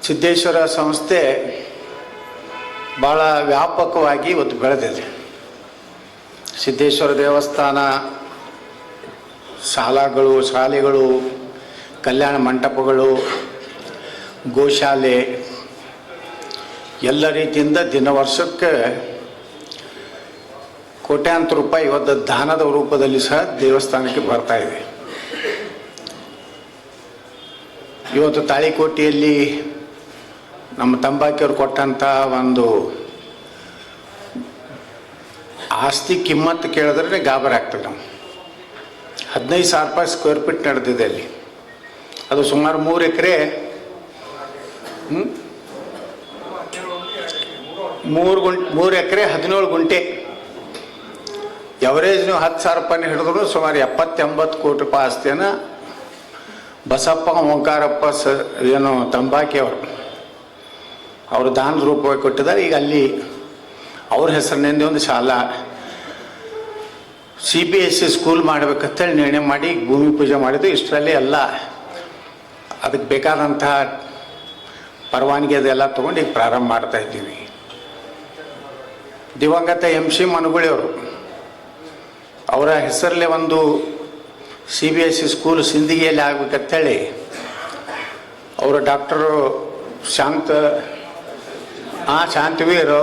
ಸಿದ್ದೇಶ್ವರ ಸಂಸ್ಥೆ ಭಾಳ ವ್ಯಾಪಕವಾಗಿ ಇವತ್ತು ಬೆಳೆದಿದೆ. ಸಿದ್ದೇಶ್ವರ ದೇವಸ್ಥಾನ, ಶಾಲೆಗಳು, ಕಲ್ಯಾಣ ಮಂಟಪಗಳು, ಗೋಶಾಲೆ ಎಲ್ಲ ರೀತಿಯಿಂದ ವರ್ಷಕ್ಕೆ ಕೋಟ್ಯಾಂತರ ರೂಪಾಯಿ ಇವತ್ತು ದಾನದ ರೂಪದಲ್ಲಿ ಸಹ ದೇವಸ್ಥಾನಕ್ಕೆ ಬರ್ತಾ ಇದೆ. ಇವತ್ತು ತಾಳಿಕೋಟೆಯಲ್ಲಿ ನಮ್ಮ ತಂಬಾಕಿಯವರು ಕೊಟ್ಟಂಥ ಒಂದು ಆಸ್ತಿ ಕಿಮ್ಮತ್ತು ಕೇಳಿದ್ರೆ ಗಾಬರಿ ಆಗ್ತದೆ. ನಾವು 15,000 ರೂಪಾಯಿ ಸ್ಕ್ವೇರ್ ಫೀಟ್ ನಡೆದಿದೆ ಅಲ್ಲಿ. ಅದು ಸುಮಾರು 3 ಎಕರೆ 3 ಎಕರೆ 17 ಗುಂಟೆ. ಎವರೇಜ್ ನೀವು 10,000 ರೂಪಾಯಿ ಹಿಡಿದ್ರು ಸುಮಾರು 70-80 ಕೋಟಿ ರೂಪಾಯಿ ಆಸ್ತಿಯನ್ನು ಬಸಪ್ಪ ಓಂಕಾರಪ್ಪ ಏನು ತಂಬಾಕಿಯವರು ಅವರು ದಾನದ ರೂಪವಾಗಿ ಕೊಟ್ಟಿದ್ದಾರೆ. ಈಗ ಅಲ್ಲಿ ಅವ್ರ ಹೆಸರಿನಿಂದ ಒಂದು ಶಾಲಾ CBSE ಸ್ಕೂಲ್ ಮಾಡಬೇಕಂತೇಳಿ ನಿರ್ಣಯ ಮಾಡಿ ಭೂಮಿ ಪೂಜೆ ಮಾಡಿದ್ದು. ಇಷ್ಟರಲ್ಲಿ ಎಲ್ಲ ಅದಕ್ಕೆ ಬೇಕಾದಂತಹ ಪರವಾನಗಿ ಅದೆಲ್ಲ ತೊಗೊಂಡು ಈಗ ಪ್ರಾರಂಭ ಮಾಡ್ತಾ ಇದ್ದೀವಿ. ದಿವಂಗತ MC ಮನುಗುಳಿಯವರು ಅವರ ಹೆಸರಲ್ಲೇ ಒಂದು CBSE ಸ್ಕೂಲ್ ಸಿಂದಗಿಯಲ್ಲಿ ಆಗ್ಬೇಕಂತೇಳಿ ಅವರು ಡಾಕ್ಟರು ಶಾಂತವೀರು,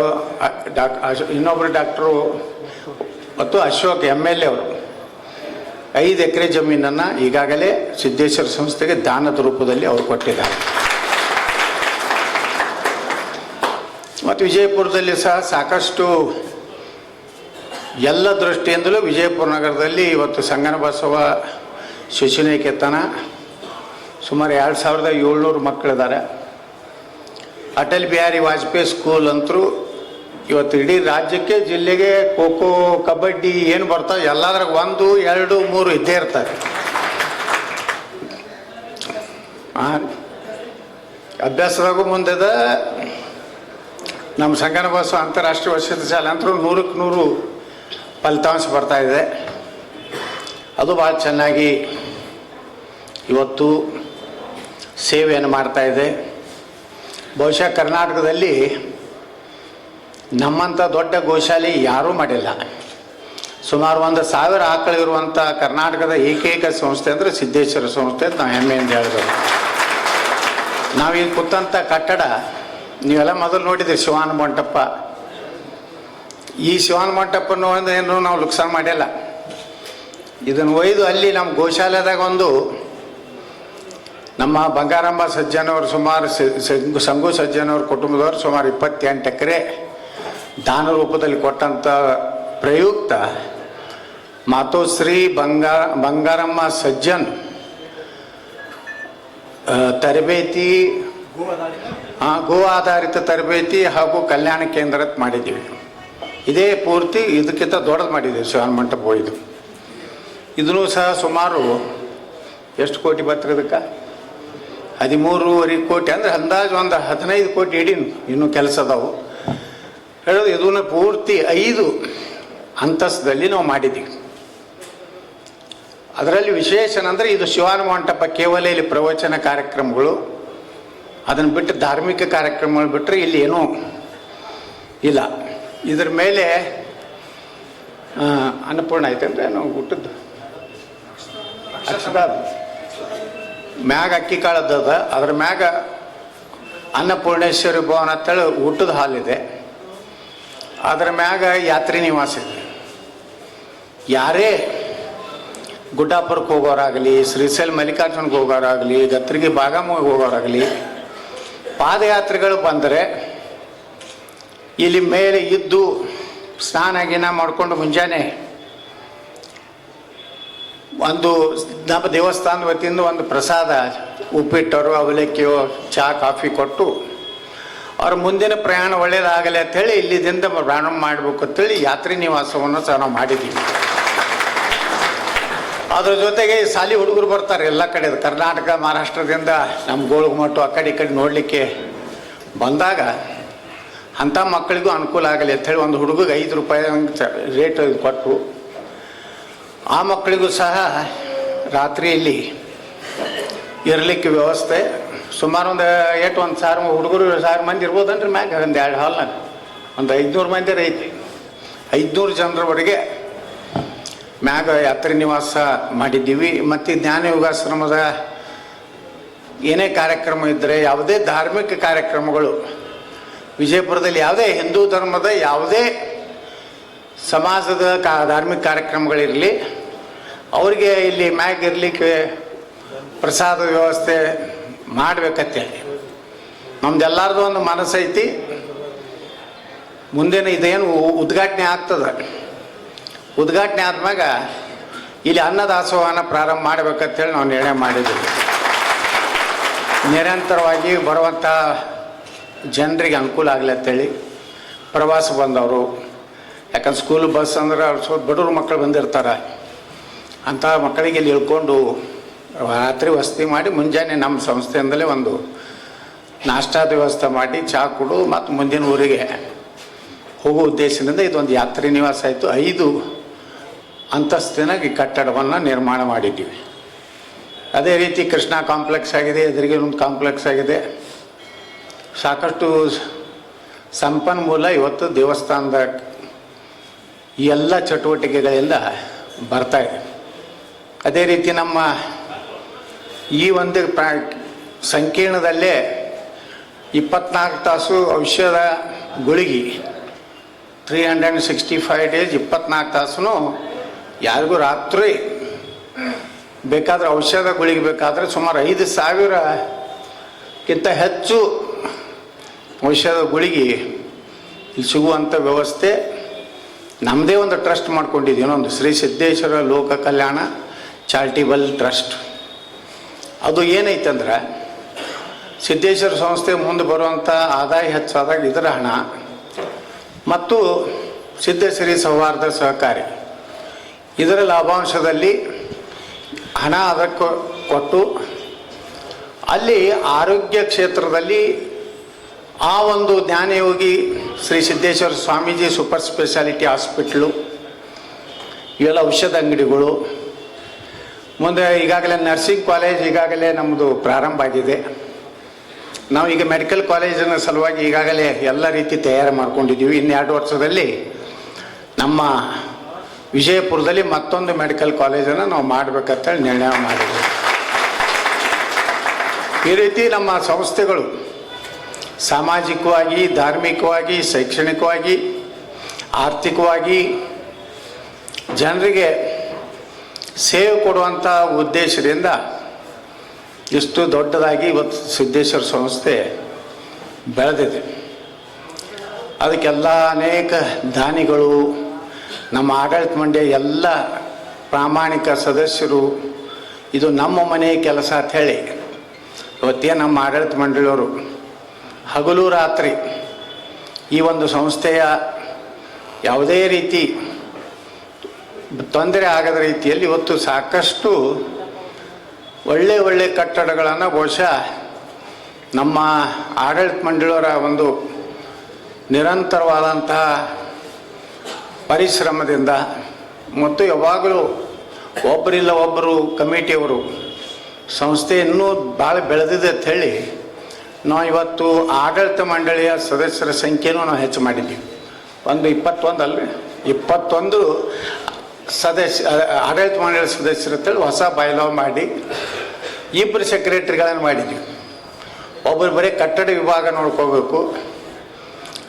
ಇನ್ನೊಬ್ಬರು ಡಾಕ್ಟರು ಮತ್ತು ಅಶೋಕ್ MLA ಅವರು 5 ಎಕರೆ ಜಮೀನನ್ನು ಈಗಾಗಲೇ ಸಿದ್ದೇಶ್ವರ ಸಂಸ್ಥೆಗೆ ದಾನದ ರೂಪದಲ್ಲಿ ಅವರು ಕೊಟ್ಟಿದ್ದಾರೆ. ಮತ್ತು ವಿಜಯಪುರದಲ್ಲಿ ಸಹ ಸಾಕಷ್ಟು ಎಲ್ಲ ದೃಷ್ಟಿಯಿಂದಲೂ ವಿಜಯಪುರ ನಗರದಲ್ಲಿ ಇವತ್ತು ಸಂಗನ ಬಸವ ಶಿಶುನಿಕೇತನ ಸುಮಾರು 2,700 ಮಕ್ಕಳಿದ್ದಾರೆ. ಅಟಲ್ ಬಿಹಾರಿ ವಾಜಪೇಯಿ ಸ್ಕೂಲ್ ಅಂತರೂ ಇವತ್ತು ಇಡೀ ರಾಜ್ಯಕ್ಕೆ, ಜಿಲ್ಲೆಗೆ ಖೋ ಖೋ, ಕಬಡ್ಡಿ ಏನು ಬರ್ತಾವೆ ಎಲ್ಲದ್ರಾಗ 1, 2, 3 ಇದ್ದೇ ಇರ್ತಾರೆ. ಅಭ್ಯಾಸದಾಗೂ ಮುಂದೆದ ನಮ್ಮ ಸಂಗನ ಬಸವ ಅಂತಾರಾಷ್ಟ್ರೀಯ ವಸತಿ ಶಾಲೆ ಅಂತರೂ 100ಕ್ಕೆ 100 ಫಲಿತಾಂಶ ಬರ್ತಾ ಇದೆ. ಅದು ಭಾಳ ಚೆನ್ನಾಗಿ ಇವತ್ತು ಸೇವೆಯನ್ನು ಮಾಡ್ತಾ ಇದೆ. ಬಹುಶಃ ಕರ್ನಾಟಕದಲ್ಲಿ ನಮ್ಮಂಥ ದೊಡ್ಡ ಗೋಶಾಲೆ ಯಾರೂ ಮಾಡಿಲ್ಲ. ಸುಮಾರು 1,000 ಆಕಳಿರುವಂಥ ಕರ್ನಾಟಕದ ಏಕೈಕ ಸಂಸ್ಥೆ ಅಂದರೆ ಸಿದ್ದೇಶ್ವರ ಸಂಸ್ಥೆ ಅಂತ ನಾವು ಹೆಮ್ಮೆಯಿಂದ ಹೇಳ್ಬೋದು. ನಾವೀಗ ಕೂತಂಥ ಕಟ್ಟಡ ನೀವೆಲ್ಲ ಮೊದಲು ನೋಡಿದ್ದೀರಿ, ಶಿವಾನ ಮಂಟಪ. ಈ ಶಿವಾನ ಮಂಟಪನ್ನು ಏನು ನಾವು ಲುಕ್ಸಾನ್ ಮಾಡಿಲ್ಲ. ಇದನ್ನು ಒಯ್ದು ಅಲ್ಲಿ ನಮ್ಮ ಗೋಶಾಲೆದಾಗ ಒಂದು ನಮ್ಮ ಬಂಗಾರಮ್ಮ ಸಜ್ಜನವರು ಸುಮಾರು ಸಂಗು ಸಜ್ಜನವ್ರ ಕುಟುಂಬದವರು ಸುಮಾರು 28 ಎಕರೆ ದಾನ ರೂಪದಲ್ಲಿ ಕೊಟ್ಟಂಥ ಪ್ರಯುಕ್ತ ಮಾತೋಶ್ರೀ ಬಂಗಾರಮ್ಮ ಸಜ್ಜನ್ ತರಬೇತಿ, ಗೋ ಆಧಾರಿತ ತರಬೇತಿ ಹಾಗೂ ಕಲ್ಯಾಣ ಕೇಂದ್ರ ಮಾಡಿದ್ದೀವಿ. ಇದೇ ಪೂರ್ತಿ ಇದಕ್ಕಿಂತ ದೊಡ್ಡದು ಮಾಡಿದ್ದೀವಿ ಶಿವಾನ ಮಂಟಪ ಒಯ್ದು. ಇದನ್ನು ಸಹ ಸುಮಾರು ಎಷ್ಟು ಕೋಟಿ ಬರ್ತದಕ್ಕೆ 13.5 ಕೋಟಿ, ಅಂದರೆ ಅಂದಾಜು ಒಂದು 15 ಕೋಟಿ ಇಡೀ ಇನ್ನೂ ಕೆಲಸ ಅದಾವು ಹೇಳೋದು. ಇದನ್ನು ಪೂರ್ತಿ 5 ಅಂತಸ್ತದಲ್ಲಿ ನಾವು ಮಾಡಿದ್ದೀವಿ. ಅದರಲ್ಲಿ ವಿಶೇಷ ಅಂದರೆ ಇದು ಶಿವಾನ ಮಂಟಪ ಕೇವಲ ಇಲ್ಲಿ ಪ್ರವಚನ ಕಾರ್ಯಕ್ರಮಗಳು, ಅದನ್ನು ಬಿಟ್ಟು ಧಾರ್ಮಿಕ ಕಾರ್ಯಕ್ರಮಗಳು ಬಿಟ್ಟರೆ ಇಲ್ಲಿ ಏನೂ ಇಲ್ಲ. ಇದ್ರ ಮೇಲೆ ಅನ್ನಪೂರ್ಣ ಐತಂದ್ರೆ ನಾವು ಊಟದ್ದು ಅಕ್ಷರ ಮ್ಯಾಗ ಅಕ್ಕಿ ಕಾಳದ್ದದ, ಅದ್ರ ಮ್ಯಾಗ ಅನ್ನಪೂರ್ಣೇಶ್ವರಿ ಭವನ ಅಂತೇಳಿ ಊಟದ ಹಾಲಿದೆ. ಅದರ ಮ್ಯಾಗ ಯಾತ್ರಿ ನಿವಾಸ ಇದೆ. ಯಾರೇ ಗುಡ್ಡಾಪುರಕ್ಕೆ ಹೋಗೋರಾಗಲಿ, ಶ್ರೀಶೈಲ ಮಲ್ಲಿಕಾರ್ಜುನ್ಗೆ ಹೋಗೋರಾಗಲಿ, ಗತ್ರಿಗೆ ಬಾಗಾಮಿಗೆ ಹೋಗೋರಾಗಲಿ, ಪಾದಯಾತ್ರೆಗಳು ಬಂದರೆ ಇಲ್ಲಿ ಮೇಲೆ ಇದ್ದು ಸ್ನಾನ ಗಿನ ಮಾಡಿಕೊಂಡು ಮುಂಜಾನೆ ಒಂದು ನಮ್ಮ ದೇವಸ್ಥಾನದ ವತಿಯಿಂದ ಒಂದು ಪ್ರಸಾದ, ಉಪ್ಪಿಟ್ಟರು, ಅವಲಕ್ಕಿಯೋ, ಚಹಾ, ಕಾಫಿ ಕೊಟ್ಟು ಅವ್ರ ಮುಂದಿನ ಪ್ರಯಾಣ ಒಳ್ಳೆಯದಾಗಲಿ ಅಂಥೇಳಿ ಇಲ್ಲಿದಿಂದ ಪ್ರಾರಂಭ ಮಾಡಬೇಕು ಅಂತೇಳಿ ಯಾತ್ರಿ ನಿವಾಸವನ್ನು ಸಹ ನಾವು ಮಾಡಿದ್ದೀವಿ. ಅದ್ರ ಜೊತೆಗೆ ಶಾಲೆ ಹುಡುಗರು ಬರ್ತಾರೆ ಎಲ್ಲ ಕಡೆ, ಕರ್ನಾಟಕ ಮಹಾರಾಷ್ಟ್ರದಿಂದ ನಮ್ಮ ಗೋಳಗುಮಟ್ಟು ಆ ಕಡೆ ಈ ಕಡೆ ನೋಡಲಿಕ್ಕೆ ಬಂದಾಗ ಅಂಥ ಮಕ್ಕಳಿಗೂ ಅನುಕೂಲ ಆಗಲಿ ಅಂಥೇಳಿ ಒಂದು ಹುಡುಗಿಗೆ 5 ರೂಪಾಯಿ ರೇಟ್ ಕೊಟ್ಟು ಆ ಮಕ್ಕಳಿಗೂ ಸಹ ರಾತ್ರಿಯಲ್ಲಿ ಇರಲಿಕ್ಕೆ ವ್ಯವಸ್ಥೆ ಸುಮಾರು ಒಂದು 1,000 ಹುಡುಗರು 1,000 ಮಂದಿ ಇರ್ಬೋದನ್ರಿ ಮ್ಯಾಗ ಒಂದು 2 ಹಾಲ್ನಾಗ ಒಂದು 500 ಮಂದಿ ಐತಿ. 500 ಜನರವರೆಗೆ ಮ್ಯಾಗ ಯಾತ್ರಿ ನಿವಾಸ ಮಾಡಿದ್ದೀವಿ. ಮತ್ತು ಜ್ಞಾನ ಯೋಗಾಶ್ರಮದ ಏನೇ ಕಾರ್ಯಕ್ರಮ ಇದ್ದರೆ, ಯಾವುದೇ ಧಾರ್ಮಿಕ ಕಾರ್ಯಕ್ರಮಗಳು ವಿಜಯಪುರದಲ್ಲಿ ಯಾವುದೇ ಹಿಂದೂ ಧರ್ಮದ ಯಾವುದೇ ಸಮಾಜದ ಧಾರ್ಮಿಕ ಕಾರ್ಯಕ್ರಮಗಳಿರಲಿ, ಅವರಿಗೆ ಇಲ್ಲಿ ಮ್ಯಾಗ ಇರಲಿಕ್ಕೆ ಪ್ರಸಾದ ವ್ಯವಸ್ಥೆ ಮಾಡಬೇಕಂತೇಳಿ ನಮ್ದೆಲ್ಲರದು ಒಂದು ಮನಸ್ಸೈತಿ. ಮುಂದಿನ ಇದೇನು ಉದ್ಘಾಟನೆ ಆಗ್ತದೆ, ಉದ್ಘಾಟನೆ ಆದ್ಮ್ಯಾಗ ಇಲ್ಲಿ ಅನ್ನದಾಸೋಹನ ಪ್ರಾರಂಭ ಮಾಡಬೇಕಂತೇಳಿ ನಾವು ನಿರ್ಣಯ ಮಾಡಿದ್ದೀವಿ. ನಿರಂತರವಾಗಿ ಬರುವಂಥ ಜನರಿಗೆ ಅನುಕೂಲ ಆಗಲಿ ಅಂತೇಳಿ ಪ್ರವಾಸ ಬಂದವರು, ಯಾಕಂದ್ರೆ ಸ್ಕೂಲ್ ಬಸ್ ಅಂದ್ರೆ ಅವ್ರು ಸ್ವಲ್ಪ ಬಡವ್ರ ಮಕ್ಕಳು ಬಂದಿರ್ತಾರೆ, ಅಂಥ ಮಕ್ಕಳಿಗೆ ಇಲ್ಲಿ ಇಳ್ಕೊಂಡು ರಾತ್ರಿ ವಸತಿ ಮಾಡಿ ಮುಂಜಾನೆ ನಮ್ಮ ಸಂಸ್ಥೆಯಿಂದಲೇ ಒಂದು ನಾಷ್ಟಾದ ವ್ಯವಸ್ಥೆ ಮಾಡಿ ಚಹಾ ಕುಡು ಮತ್ತು ಮುಂದಿನ ಊರಿಗೆ ಹೋಗೋ ಉದ್ದೇಶದಿಂದ ಇದೊಂದು ಯಾತ್ರಿ ನಿವಾಸ ಆಯಿತು. 5 ಅಂತಸ್ತಿನ ಈ ಕಟ್ಟಡವನ್ನು ನಿರ್ಮಾಣ ಮಾಡಿದ್ದೀವಿ. ಅದೇ ರೀತಿ ಕೃಷ್ಣ ಕಾಂಪ್ಲೆಕ್ಸ್ ಆಗಿದೆ, ಎದುರಿಗೆ ಒಂದು ಕಾಂಪ್ಲೆಕ್ಸ್ ಆಗಿದೆ. ಸಾಕಷ್ಟು ಸಂಪನ್ಮೂಲ ಇವತ್ತು ದೇವಸ್ಥಾನದ ಈ ಎಲ್ಲ ಚಟುವಟಿಕೆಗಳಿಂದ ಬರ್ತಾಯಿದೆ. ಅದೇ ರೀತಿ ನಮ್ಮ ಈ ಒಂದು ಸಂಕೀರ್ಣದಲ್ಲೇ 24 ತಾಸು ಔಷಧ ಗುಳಿಗೆ 365 ಡೇಸ್ 24 ತಾಸು ಯಾರಿಗೂ ರಾತ್ರಿ ಬೇಕಾದರೆ ಔಷಧ ಗುಳಿಗೆ ಬೇಕಾದರೆ ಸುಮಾರು 5,000ಕ್ಕಿಂತ ಹೆಚ್ಚು ಔಷಧ ಗುಳಿಗೆ ಇಲ್ಲಿ ಸಿಗುವಂಥ ವ್ಯವಸ್ಥೆ ನಮ್ಮದೇ ಒಂದು ಟ್ರಸ್ಟ್ ಮಾಡ್ಕೊಂಡಿದ್ದೀವಿ. ಒಂದು ಶ್ರೀ ಸಿದ್ದೇಶ್ವರ ಲೋಕ ಕಲ್ಯಾಣ ಚಾರಿಟೇಬಲ್ ಟ್ರಸ್ಟ್. ಅದು ಏನೈತಂದ್ರೆ ಸಿದ್ದೇಶ್ವರ ಸಂಸ್ಥೆ ಮುಂದೆ ಬರುವಂಥ ಆದಾಯ ಹೆಚ್ಚಾದಾಗ ಇದರ ಹಣ ಮತ್ತು ಸಿದ್ದೇಶ್ವರಿ ಸೌಹಾರ್ದ ಸಹಕಾರಿ ಇದರ ಲಾಭಾಂಶದಲ್ಲಿ ಹಣ ಅದಕ್ಕೆ ಕೊಟ್ಟು ಅಲ್ಲಿ ಆರೋಗ್ಯ ಕ್ಷೇತ್ರದಲ್ಲಿ ಆ ಒಂದು Jnanayogi Shri Siddeshwara Swamiji super speciality hospital, ಇವೆಲ್ಲ ಔಷಧ ಅಂಗಡಿಗಳು, ಮುಂದೆ ಈಗಾಗಲೇ ನರ್ಸಿಂಗ್ ಕಾಲೇಜ್ ಈಗಾಗಲೇ ನಮ್ಮದು ಪ್ರಾರಂಭ ಆಗಿದೆ. ನಾವು ಈಗ ಮೆಡಿಕಲ್ ಕಾಲೇಜಿನ ಸಲುವಾಗಿ ಈಗಾಗಲೇ ಎಲ್ಲ ರೀತಿ ತಯಾರಿ ಮಾಡ್ಕೊಂಡಿದ್ದೀವಿ. ಇನ್ನು 2 ವರ್ಷದಲ್ಲಿ ನಮ್ಮ ವಿಜಯಪುರದಲ್ಲಿ ಮತ್ತೊಂದು ಮೆಡಿಕಲ್ ಕಾಲೇಜನ್ನು ನಾವು ಮಾಡಬೇಕಂತೇಳಿ ನಿರ್ಣಯ ಮಾಡಿದ್ದೀವಿ. ಈ ರೀತಿ ನಮ್ಮ ಸಂಸ್ಥೆಗಳು ಸಾಮಾಜಿಕವಾಗಿ, ಧಾರ್ಮಿಕವಾಗಿ, ಶೈಕ್ಷಣಿಕವಾಗಿ, ಆರ್ಥಿಕವಾಗಿ ಜನರಿಗೆ ಸೇವೆ ಕೊಡುವಂಥ ಉದ್ದೇಶದಿಂದ ಇಷ್ಟು ದೊಡ್ಡದಾಗಿ ಇವತ್ತು ಸಿದ್ದೇಶ್ವರ ಸಂಸ್ಥೆ ಬೆಳೆದಿದೆ. ಅದಕ್ಕೆಲ್ಲ ಅನೇಕ ದಾನಿಗಳು, ನಮ್ಮ ಆಡಳಿತ ಮಂಡಳಿಯ ಎಲ್ಲ ಪ್ರಾಮಾಣಿಕ ಸದಸ್ಯರು, ಇದು ನಮ್ಮ ಮನೆ ಕೆಲಸ ಅಂತ ಹೇಳಿ ಇವತ್ತೇ ನಮ್ಮ ಆಡಳಿತ ಮಂಡಳಿಯವರು ಹಗಲು ರಾತ್ರಿ ಈ ಒಂದು ಸಂಸ್ಥೆಯ ಯಾವುದೇ ರೀತಿ ತೊಂದರೆ ಆಗದ ರೀತಿಯಲ್ಲಿ ಇವತ್ತು ಸಾಕಷ್ಟು ಒಳ್ಳೆ ಕಟ್ಟಡಗಳನ್ನು ಬಹುಶಃ ನಮ್ಮ ಆಡಳಿತ ಮಂಡಳಿಯವರ ಒಂದು ನಿರಂತರವಾದಂತಹ ಪರಿಶ್ರಮದಿಂದ ಮತ್ತು ಯಾವಾಗಲೂ ಒಬ್ಬರಿಲ್ಲ ಒಬ್ಬರು ಕಮಿಟಿಯವರು ಸಂಸ್ಥೆ ಇನ್ನೂ ಭಾಳ ಬೆಳೆದಿದೆ ಅಂತ ಹೇಳಿ ನಾವು ಇವತ್ತು ಆಡಳಿತ ಮಂಡಳಿಯ ಸದಸ್ಯರ ಸಂಖ್ಯೆನೂ ನಾವು ಹೆಚ್ಚು ಮಾಡಿದ್ದೀವಿ. ಒಂದು 21 ಅಲ್ರಿ 21 ಆಡಳಿತ ಮಂಡಳಿ ಸದಸ್ಯರು ಅಂತೇಳಿ ಹೊಸ ಬೈಲಾವ್ ಮಾಡಿ 2 ಸೆಕ್ರೆಟರಿಗಳನ್ನು ಮಾಡಿದ್ದೀವಿ. ಒಬ್ಬರು ಬರೀ ಕಟ್ಟಡ ವಿಭಾಗ ನೋಡ್ಕೋಬೇಕು,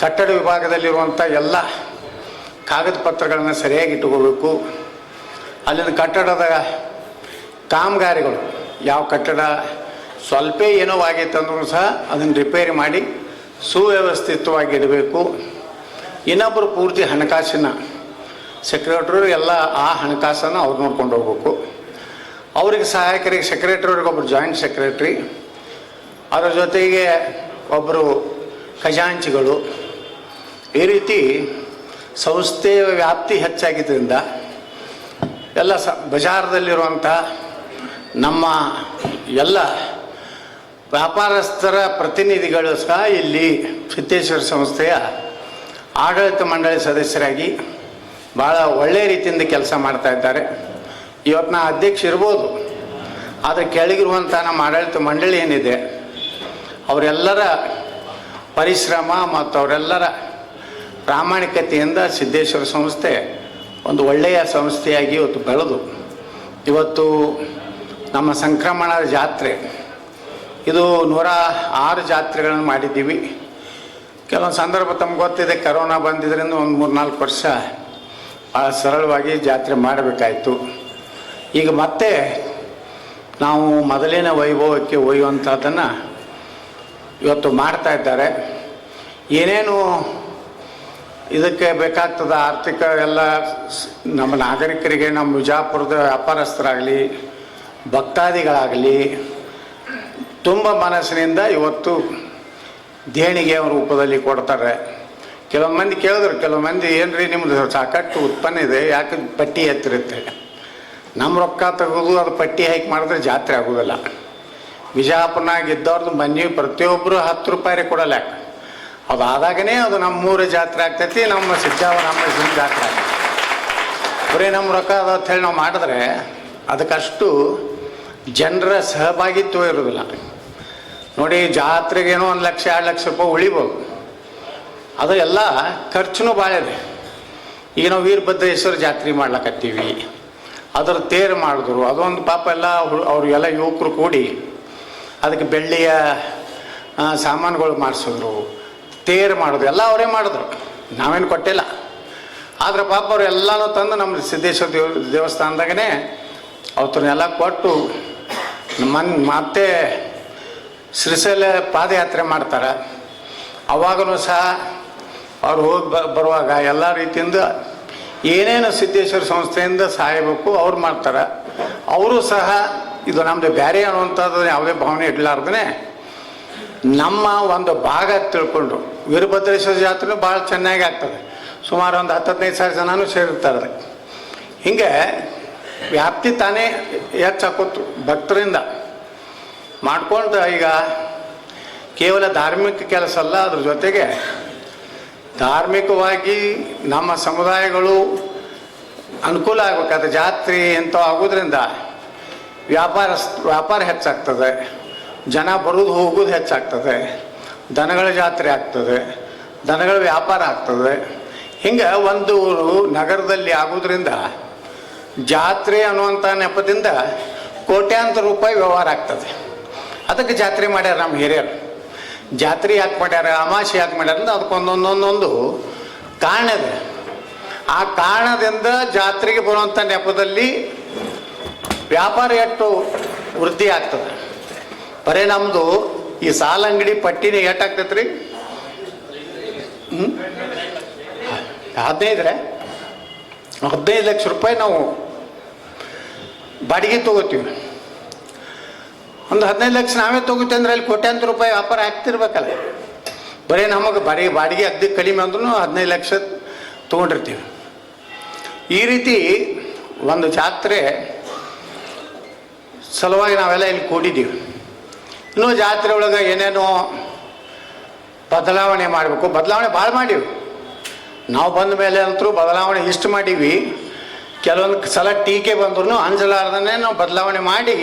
ಕಟ್ಟಡ ವಿಭಾಗದಲ್ಲಿರುವಂಥ ಎಲ್ಲ ಕಾಗದ ಪತ್ರಗಳನ್ನು ಸರಿಯಾಗಿ ಇಟ್ಕೋಬೇಕು. ಅಲ್ಲಿನ ಕಟ್ಟಡದ ಕಾಮಗಾರಿಗಳು, ಯಾವ ಕಟ್ಟಡ ಸ್ವಲ್ಪ ಏನೋ ಆಗೈತಂದ್ರೂ ಸಹ ಅದನ್ನು ರಿಪೇರಿ ಮಾಡಿ ಸುವ್ಯವಸ್ಥಿತವಾಗಿ ಇಡಬೇಕು. ಇನ್ನೊಬ್ಬರು ಪೂರ್ತಿ ಹಣಕಾಸಿನ ಸೆಕ್ರೆಟರಿ ಎಲ್ಲ ಆ ಹಣಕಾಸನ್ನು ಅವ್ರು ನೋಡ್ಕೊಂಡು ಹೋಗ್ಬೇಕು. ಅವ್ರಿಗೆ ಸಹಾಯಕರಿಗೆ ಸೆಕ್ರೆಟರಿವ್ರಿಗೆ ಒಬ್ಬರು ಜಾಯಿಂಟ್ ಸೆಕ್ರೆಟ್ರಿ, ಅದರ ಜೊತೆಗೆ ಒಬ್ಬರು ಖಜಾಂಚಿಗಳು. ಈ ರೀತಿ ಸಂಸ್ಥೆಯ ವ್ಯಾಪ್ತಿ ಹೆಚ್ಚಾಗಿದ್ದರಿಂದ ಎಲ್ಲ ಬಜಾರದಲ್ಲಿರುವಂಥ ನಮ್ಮ ಎಲ್ಲ ವ್ಯಾಪಾರಸ್ಥರ ಪ್ರತಿನಿಧಿಗಳು ಸಹ ಇಲ್ಲಿ ಸಿದ್ದೇಶ್ವರ ಸಂಸ್ಥೆಯ ಆಡಳಿತ ಮಂಡಳಿ ಸದಸ್ಯರಾಗಿ ಭಾಳ ಒಳ್ಳೆಯ ರೀತಿಯಿಂದ ಕೆಲಸ ಮಾಡ್ತಾ ಇದ್ದಾರೆ. ಇವತ್ತು ನಾ ಅಧ್ಯಕ್ಷ ಇರ್ಬೋದು, ಆದರೆ ಕೆಳಗಿರುವಂಥ ನಮ್ಮ ಆಡಳಿತ ಮಂಡಳಿ ಏನಿದೆ ಅವರೆಲ್ಲರ ಪರಿಶ್ರಮ ಮತ್ತು ಅವರೆಲ್ಲರ ಪ್ರಾಮಾಣಿಕತೆಯಿಂದ ಸಿದ್ದೇಶ್ವರ ಸಂಸ್ಥೆ ಒಂದು ಒಳ್ಳೆಯ ಸಂಸ್ಥೆಯಾಗಿ ಇವತ್ತು ಬೆಳೆದು ಇವತ್ತು ನಮ್ಮ ಸಂಕ್ರಮಣ ಜಾತ್ರೆ ಇದು 106 ಜಾತ್ರೆಗಳನ್ನು ಮಾಡಿದ್ದೀವಿ. ಕೆಲವೊಂದು ಸಂದರ್ಭ ತಮ್ಗೆ ಗೊತ್ತಿದೆ, ಕರೋನಾ ಬಂದಿದ್ದರಿಂದ ಒಂದು 3-4 ವರ್ಷ ಭಾಳ ಸರಳವಾಗಿ ಜಾತ್ರೆ ಮಾಡಬೇಕಾಯಿತು. ಈಗ ಮತ್ತೆ ನಾವು ಮೊದಲಿನ ವೈಭವಕ್ಕೆ ಒಯ್ಯುವಂಥದ್ದನ್ನು ಇವತ್ತು ಮಾಡ್ತಾ ಇದ್ದಾರೆ. ಏನೇನು ಇದಕ್ಕೆ ಬೇಕಾಗ್ತದ ಆರ್ಥಿಕ ಎಲ್ಲ ನಮ್ಮ ನಾಗರಿಕರಿಗೆ, ನಮ್ಮ ವಿಜಯಪುರದ ವ್ಯಾಪಾರಸ್ಥರಾಗಲಿ ಭಕ್ತಾದಿಗಳಾಗಲಿ ತುಂಬ ಮನಸ್ಸಿನಿಂದ ಇವತ್ತು ದೇಣಿಗೆ ರೂಪದಲ್ಲಿ ಕೊಡ್ತಾರೆ. ಕೆಲವೊಂದು ಮಂದಿ ಕೇಳಿದ್ರು, ಕೆಲವು ಮಂದಿ ಏನ್ರಿ ನಿಮ್ಮದು ಸಾಕಷ್ಟು ಉತ್ಪನ್ನ ಇದೆ, ಯಾಕೆ ಪಟ್ಟಿ ಎತ್ತಿರುತ್ತೆ? ನಮ್ಮ ರೊಕ್ಕ ತೆಗೆದು ಅದು ಪಟ್ಟಿ ಹಾಕಿ ಮಾಡಿದ್ರೆ ಜಾತ್ರೆ ಆಗೋದಿಲ್ಲ. ವಿಜಯಪುರನಾಗ ಇದ್ದವ್ರದ್ದು ಮನೆ ಪ್ರತಿಯೊಬ್ಬರು 10 ರೂಪಾಯಿ ಕೊಡಲ್ಲ. ಯಾಕೆ ಅದು ಆದಾಗನೇ ಅದು ನಮ್ಮೂರ ಜಾತ್ರೆ ಆಗ್ತೈತಿ, ನಮ್ಮ ಸಿದ್ದಾವರಾಮೇಶ್ವರ ಜಾತ್ರೆ ಆಗ್ತೈತಿ. ಬರೀ ನಮ್ಮ ರೊಕ್ಕ ಅದು ಅಂಥೇಳಿ ನಾವು ಮಾಡಿದ್ರೆ ಅದಕ್ಕಷ್ಟು ಜನರ ಸಹಭಾಗಿತ್ವ ಇರೋದಿಲ್ಲ. ನೋಡಿ, ಜಾತ್ರೆಗೇನೋ 1 ಲಕ್ಷ 2 ಲಕ್ಷ ರೂಪಾಯಿ ಉಳಿಬೋದು, ಅದು ಎಲ್ಲ ಖರ್ಚು ಭಾಳ ಇದೆ. ಈಗ ನಾವು ವೀರಭದ್ರೇಶ್ವರ ಜಾತ್ರೆ ಮಾಡ್ಲಕತ್ತೀವಿ, ಅದರ ತೇರು ಮಾಡಿದ್ರು, ಅದೊಂದು ಪಾಪ ಎಲ್ಲ ಅವ್ರಿಗೆಲ್ಲ ಯುವಕರು ಕೂಡಿ ಅದಕ್ಕೆ ಬೆಳ್ಳಿಯ ಸಾಮಾನುಗಳು ಮಾಡಿಸಿದ್ರು, ತೇರು ಮಾಡೋದು ಎಲ್ಲ ಅವರೇ ಮಾಡಿದ್ರು, ನಾವೇನು ಕೊಟ್ಟಿಲ್ಲ. ಆದರೆ ಪಾಪ ಅವ್ರು ಎಲ್ಲನೂ ತಂದು ನಮ್ಮ ಸಿದ್ದೇಶ್ವರ ದೇವಸ್ಥಾನದಾಗೇ ಅವತ್ತನ್ನೆಲ್ಲ ಕೊಟ್ಟು ಮತ್ತೆ ಶ್ರೀಶೈಲ ಪಾದಯಾತ್ರೆ ಮಾಡ್ತಾರೆ. ಅವಾಗೂ ಸಹ ಅವ್ರು ಹೋಗಿ ಬರುವಾಗ ಎಲ್ಲ ರೀತಿಯಿಂದ ಏನೇನು ಸಿದ್ದೇಶ್ವರ ಸಂಸ್ಥೆಯಿಂದ ಸಹಾಯಬೇಕು ಅವ್ರು ಮಾಡ್ತಾರೆ. ಅವರು ಸಹ ಇದು ನಮ್ಮದು ಬೇರೆ ಅನ್ನುವಂಥದ್ದು ಯಾವುದೇ ಭಾವನೆ ಇಡಲಾರ್ದೇ ನಮ್ಮ ಒಂದು ಭಾಗ ತಿಳ್ಕೊಂಡು ವೀರಭದ್ರೇಶ್ವರ ಜಾತ್ರೆ ಭಾಳ ಚೆನ್ನಾಗಿ ಆಗ್ತದೆ. ಸುಮಾರು ಒಂದು 10-15 ಸಾವಿರ ಜನನೂ ಸೇರಿರ್ತಾರೆ. ಹೀಗೆ ವ್ಯಾಪ್ತಿ ತಾನೇ ಹೆಚ್ಚಾಕೋತು ಭಕ್ತರಿಂದ ಮಾಡ್ಕೊಂಡು. ಈಗ ಕೇವಲ ಧಾರ್ಮಿಕ ಕೆಲಸ ಅಲ್ಲ, ಅದ್ರ ಜೊತೆಗೆ ಧಾರ್ಮಿಕವಾಗಿ ನಮ್ಮ ಸಮುದಾಯಗಳು ಅನುಕೂಲ ಆಗಬೇಕಾದ್ರೆ ಜಾತ್ರೆ ಎಂಥ ಆಗೋದ್ರಿಂದ ವ್ಯಾಪಾರ ಹೆಚ್ಚಾಗ್ತದೆ, ಜನ ಬರೋದು ಹೋಗೋದು ಹೆಚ್ಚಾಗ್ತದೆ, ದನಗಳ ಜಾತ್ರೆ ಆಗ್ತದೆ, ದನಗಳ ವ್ಯಾಪಾರ ಆಗ್ತದೆ. ಹಿಂಗೆ ಒಂದು ನಗರದಲ್ಲಿ ಆಗೋದ್ರಿಂದ ಜಾತ್ರೆ ಅನ್ನುವಂಥ ನೆಪದಿಂದ ಕೋಟ್ಯಾಂತರ ರೂಪಾಯಿ ವ್ಯವಹಾರ ಆಗ್ತದೆ. ಅದಕ್ಕೆ ಜಾತ್ರೆ ಮಾಡ್ಯಾರ ನಮ್ಮ ಹಿರಿಯರು. ಜಾತ್ರೆ ಯಾಕೆ ಮಾಡ್ಯಾರ, ಅಮಾವಾಸ್ಯೆ ಯಾಕೆ ಮಾಡ್ಯಾರ ಅಂದ್ರೆ ಅದಕ್ಕೊಂದೊಂದೊಂದೊಂದು ಕಾರಣ ಇದೆ. ಆ ಕಾರಣದಿಂದ ಜಾತ್ರೆಗೆ ಬರುವಂಥ ನೆಪದಲ್ಲಿ ವ್ಯಾಪಾರ ಎಷ್ಟು ವೃದ್ಧಿ ಆಗ್ತದೆ. ಬರೀ ನಮ್ಮದು ಈ ಸಾಲ ಅಂಗಡಿ ಪಟ್ಟಿನೇ ಏಟಾಗ್ತೈತೆ ರೀ, 15 ಲಕ್ಷ ರೂಪಾಯಿ ನಾವು ಬಾಡಿಗೆ ತೊಗೋತೀವಿ. ಒಂದು 15 ಲಕ್ಷ ನಾವೇ ತೊಗೋತೀವಿ ಅಂದರೆ ಅಲ್ಲಿ ಕೋಟ್ಯಾಂತರ ರೂಪಾಯಿ ವ್ಯಾಪಾರ ಆಗ್ತಿರ್ಬೇಕಲ್ಲ. ಬರೀ ನಮಗೆ ಬಾಡಿಗೆ ಅಗ್ದಿ ಕಡಿಮೆ ಅಂದ್ರೂ 15 ಲಕ್ಷ ತೊಗೊಂಡಿರ್ತೀವಿ. ಈ ರೀತಿ ಒಂದು ಜಾತ್ರೆ ಸಲುವಾಗಿ ನಾವೆಲ್ಲ ಇಲ್ಲಿ ಕೂಡಿದ್ದೀವಿ. ಇನ್ನೂ ಜಾತ್ರೆ ಒಳಗೆ ಏನೇನೋ ಬದಲಾವಣೆ ಮಾಡಬೇಕು, ಬದಲಾವಣೆ ಭಾಳ ಮಾಡೀವಿ ನಾವು. ಬಂದ ಮೇಲೆ ಅಂತರೂ ಬದಲಾವಣೆ ಇಷ್ಟು ಮಾಡೀವಿ. ಕೆಲವೊಂದು ಸಲ ಟೀಕೆ ಬಂದ್ರೂ ಅಂಜಲಾರ್ದೇ ನಾವು ಬದಲಾವಣೆ ಮಾಡಿ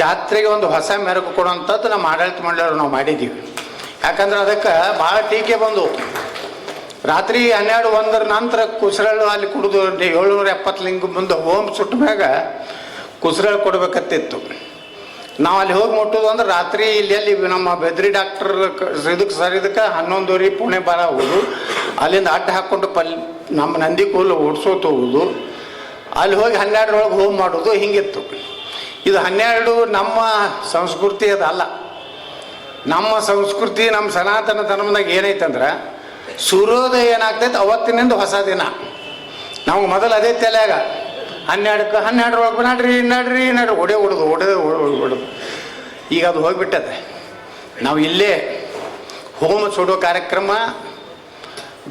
ಜಾತ್ರೆಗೆ ಒಂದು ಹೊಸ ಮೆರುಗು ಕೊಡುವಂಥದ್ದು ನಮ್ಮ ಆಡಳಿತ ಮಂಡಳಿಯವರು ನಾವು ಮಾಡಿದ್ದೀವಿ. ಯಾಕಂದ್ರೆ ಅದಕ್ಕೆ ಭಾಳ ಟೀಕೆ ಬಂದು ರಾತ್ರಿ 12-1 ನಂತರ ಕುಸರಳು ಅಲ್ಲಿ ಕುಡಿದು 770 ಲಿಂಗ ಮುಂದೆ ಹೋಮ್ ಸುಟ್ಟ ಮ್ಯಾಗ ಕುಸರಳು ಕೊಡ್ಬೇಕತ್ತಿತ್ತು. ನಾವು ಅಲ್ಲಿ ಹೋಗಿ ಮುಟ್ಟೋದು ಅಂದ್ರೆ ರಾತ್ರಿ ಇಲ್ಲಿ ನಮ್ಮ ಬೆದ್ರಿ ಡಾಕ್ಟರ್ ಇದಕ್ಕೆ 11:30 ಪುಣೆ ಬಾರ ಹೋಗೋದು, ಅಲ್ಲಿಂದ ಅಡ್ಡ ಹಾಕ್ಕೊಂಡು ನಮ್ಮ ನಂದಿ ಕೂಲು ಓಡಿಸೋತು ಹೋಗೋದು, ಅಲ್ಲಿ ಹೋಗಿ 12 ಹೋಮ್ ಮಾಡೋದು, ಹಿಂಗಿತ್ತು. ಇದು 12 ನಮ್ಮ ಸಂಸ್ಕೃತಿ ಅದಲ್ಲ. ನಮ್ಮ ಸಂಸ್ಕೃತಿ ನಮ್ಮ ಸನಾತನ ಧರ್ಮದಾಗ ಏನೈತಂದ್ರೆ ಸೂರ್ಯೋದಯ ಏನಾಗ್ತೈತೆ ಅವತ್ತಿನಿಂದ ಹೊಸ ದಿನ. ನಮ್ಗೆ ಮೊದಲು ಅದೇ ತಲೆಯಾಗ 12 ನಡ್ರಿ ಹೊಡೆದು ಈಗ ಅದು ಹೋಗಿಬಿಟ್ಟದೆ. ನಾವು ಇಲ್ಲೇ ಹೋಮ ಸುಡೋ ಕಾರ್ಯಕ್ರಮ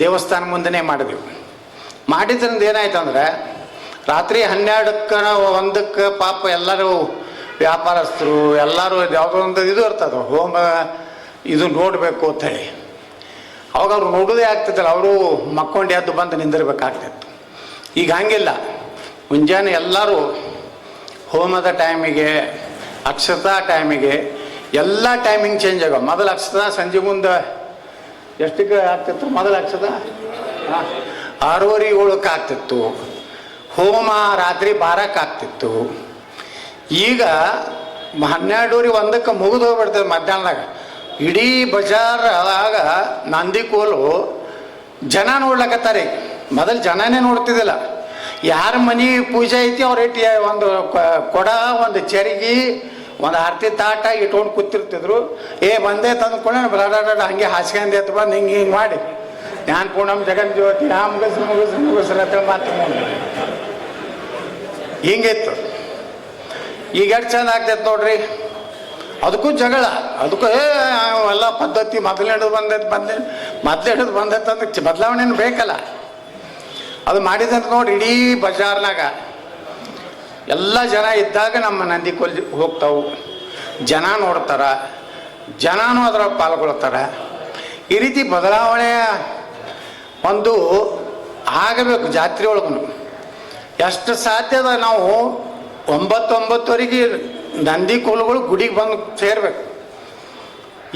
ದೇವಸ್ಥಾನ ಮುಂದೆನೇ ಮಾಡಿದೆವು. ಮಾಡಿದ್ರಿಂದ ಏನಾಯ್ತಂದ್ರೆ ರಾತ್ರಿ 12-1 ಪಾಪ ಎಲ್ಲರೂ ವ್ಯಾಪಾರಸ್ಥರು ಎಲ್ಲರೂ ಯಾವುದೋ ಒಂದು ಇದು ಇರ್ತದೆ, ಹೋಮ ಇದು ನೋಡಬೇಕು ಅಂಥೇಳಿ. ಅವಾಗ ಅವ್ರು ನೋಡೋದೇ ಆಗ್ತಿದ್ದಲ್ಲ, ಅವರು ಮಕ್ಕೊಂಡು ಎದ್ದು ಬಂದು ನಿಂದಿರ್ಬೇಕಾಗ್ತಿತ್ತು. ಈಗ ಹಂಗಿಲ್ಲ, ಮುಂಜಾನೆ ಎಲ್ಲರೂ ಹೋಮದ ಟೈಮಿಗೆ, ಅಕ್ಷತಾ ಟೈಮಿಗೆ ಎಲ್ಲ ಟೈಮಿಂಗ್ ಚೇಂಜ್ ಆಗ. ಮೊದಲು ಅಕ್ಷದ ಸಂಜೆ ಮುಂದೆ ಎಷ್ಟಕ್ಕೆ ಆಗ್ತಿತ್ತು? ಮೊದಲು ಅಕ್ಷದ 6:30 7ಕ್ಕೆ ಆಗ್ತಿತ್ತು. ಹೋಮ ರಾತ್ರಿ 12ಕ್ಕೆ ಆಗ್ತಿತ್ತು. ಈಗ 12:30 1ಕ್ಕೆ ಮುಗಿದು ಹೋಗ್ಬಿಡ್ತದೆ ಮಧ್ಯಾಹ್ನದಾಗ. ಇಡೀ ಬಜಾರಾಗ ನಂದಿಕೋಲು ಜನ ನೋಡ್ಲಕತ್ತಾರೆ. ಮೊದಲು ಜನನೇ ನೋಡ್ತಿದ್ದಿಲ್ಲ. ಯಾರ ಮನೆ ಪೂಜೆ ಐತಿ ಅವ್ರ ಇಟ್ಟು ಒಂದು ಕೊಡ, ಒಂದು ಚರಿಗೆ, ಒಂದು ಆರತಿ ತಾಟ ಇಟ್ಕೊಂಡು ಕೂತಿರ್ತಿದ್ರು. ಬಂದೇ ತಂದ್ಕೊಂಡೆ ಬಲಾಡ ಹಂಗೆ ಹಾಸ್ಕೊಂಡೆ ಎತ್ತು ಬಂದು ಹಿಂಗೆ ಮಾಡಿ ಜ್ಞಾನ ಪೂರ್ಣಮ್ ಜಗನ್ ಜ್ಯೋತಿ ಮುಗಿಸ್ರ ಮಾತು ಹಿಂಗಿತ್ತು. ಈಗ ಎಷ್ಟು ಚಂದ ಆಗ್ತೈತೆ ನೋಡ್ರಿ. ಅದಕ್ಕೂ ಜಗಳ, ಅದಕ್ಕೂ ಎಲ್ಲ ಪದ್ಧತಿ ಮೊದಲು ಹಿಡಿದು ಬಂದೈತೆ ಅಂದ್ರೆ ಬದಲಾವಣೆನೂ ಬೇಕಲ್ಲ. ಅದು ಮಾಡಿದಂತ ನೋಡಿ ಇಡೀ ಬಜಾರ್ನಾಗ ಎಲ್ಲ ಜನ ಇದ್ದಾಗ ನಮ್ಮ ನಂದಿಕೋಲ್ ಹೋಗ್ತಾವು, ಜನ ನೋಡ್ತಾರ, ಜನನೂ ಅದ್ರಾಗ ಪಾಲ್ಗೊಳ್ತಾರೆ. ಈ ರೀತಿ ಬದಲಾವಣೆ ಒಂದು ಆಗಬೇಕು ಜಾತ್ರೆ ಒಳಗೂ. ಎಷ್ಟು ಸಾಧ್ಯದ ನಾವು 9:30 ನಂದಿಕೋಲುಗಳು ಗುಡಿಗೆ ಬಂದು ಸೇರ್ಬೇಕು.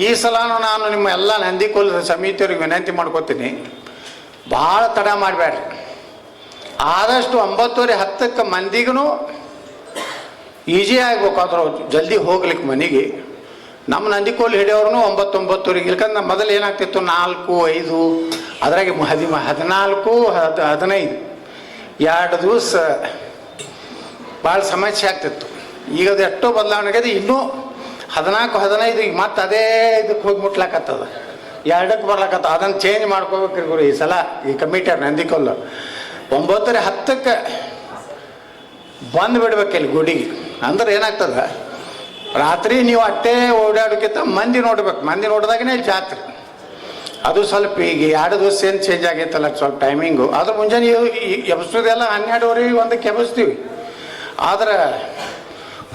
ಈ ಸಲನೂ ನಾನು ನಿಮ್ಮ ಎಲ್ಲ ನಂದಿಕೋಲ ಸಮಿತಿಯವ್ರಿಗೆ ವಿನಂತಿ ಮಾಡ್ಕೋತೀನಿ, ಭಾಳ ತಡ ಮಾಡಬೇಡ್ರಿ. ಆದಷ್ಟು 9:10 ಮಂದಿಗೂ ಈಜಿ ಆಗ್ಬೇಕು, ಅದ್ರ ಜಲ್ದಿ ಹೋಗ್ಲಿಕ್ಕೆ ಮನೆಗೆ. ನಮ್ಮ ನಂದಿಕೋಲು ಹಿಡಿಯೋರು 9:30 ಇಲ್ಕಂದ್ರೆ ಮೊದಲು ಏನಾಗ್ತಿತ್ತು 4 5 ಅದ್ರಾಗೆ 14 15 2 ದಿವಸ ಭಾಳ ಸಮಸ್ಯೆ ಆಗ್ತಿತ್ತು. ಈಗ ಅದು ಎಷ್ಟೋ ಬದಲಾವಣೆ ಆಗಿದೆ. ಇನ್ನೂ 14 15 ಈಗ ಮತ್ತೆ ಅದೇ ಇದಕ್ಕೆ ಹೋಗಿ ಮುಟ್ಲಾಕತ್ತದ, 2ಕ್ಕೆ ಬರ್ಲಾಕತ್ತ. ಅದನ್ನು ಚೇಂಜ್ ಮಾಡ್ಕೋಬೇಕ್ರಿ ಗುರು ಈ ಸಲ ಈ ಕಮಿಟಿಯವ್ರು. ನಂದಿಕೋಲು 9:10 ಬಂದು ಬಿಡ್ಬೇಕಿಲ್ಲಿ ಗುಡಿಗೆ. ಅಂದ್ರೆ ಏನಾಗ್ತದೆ, ರಾತ್ರಿ ನೀವು ಅಟ್ಟೆ ಓಡಾಡೋಕ್ಕಿಂತ ಮಂದಿ ನೋಡ್ಬೇಕು. ಮಂದಿ ನೋಡಿದಾಗನೇ ಇಲ್ಲಿ ಜಾತ್ರೆ. ಅದು ಸ್ವಲ್ಪ ಈಗ 2 ದಿವಸ ಏನು ಚೇಂಜ್ ಆಗೈತಲ್ಲ ಸ್ವಲ್ಪ ಟೈಮಿಂಗು. ಅದ್ರ ಮುಂಜಾನೆ ಎಬ್ಸೋದೆಲ್ಲ 12:30 1ಕ್ಕೆ ಎಬ್ಬಿಸ್ತೀವಿ. ಆದ್ರೆ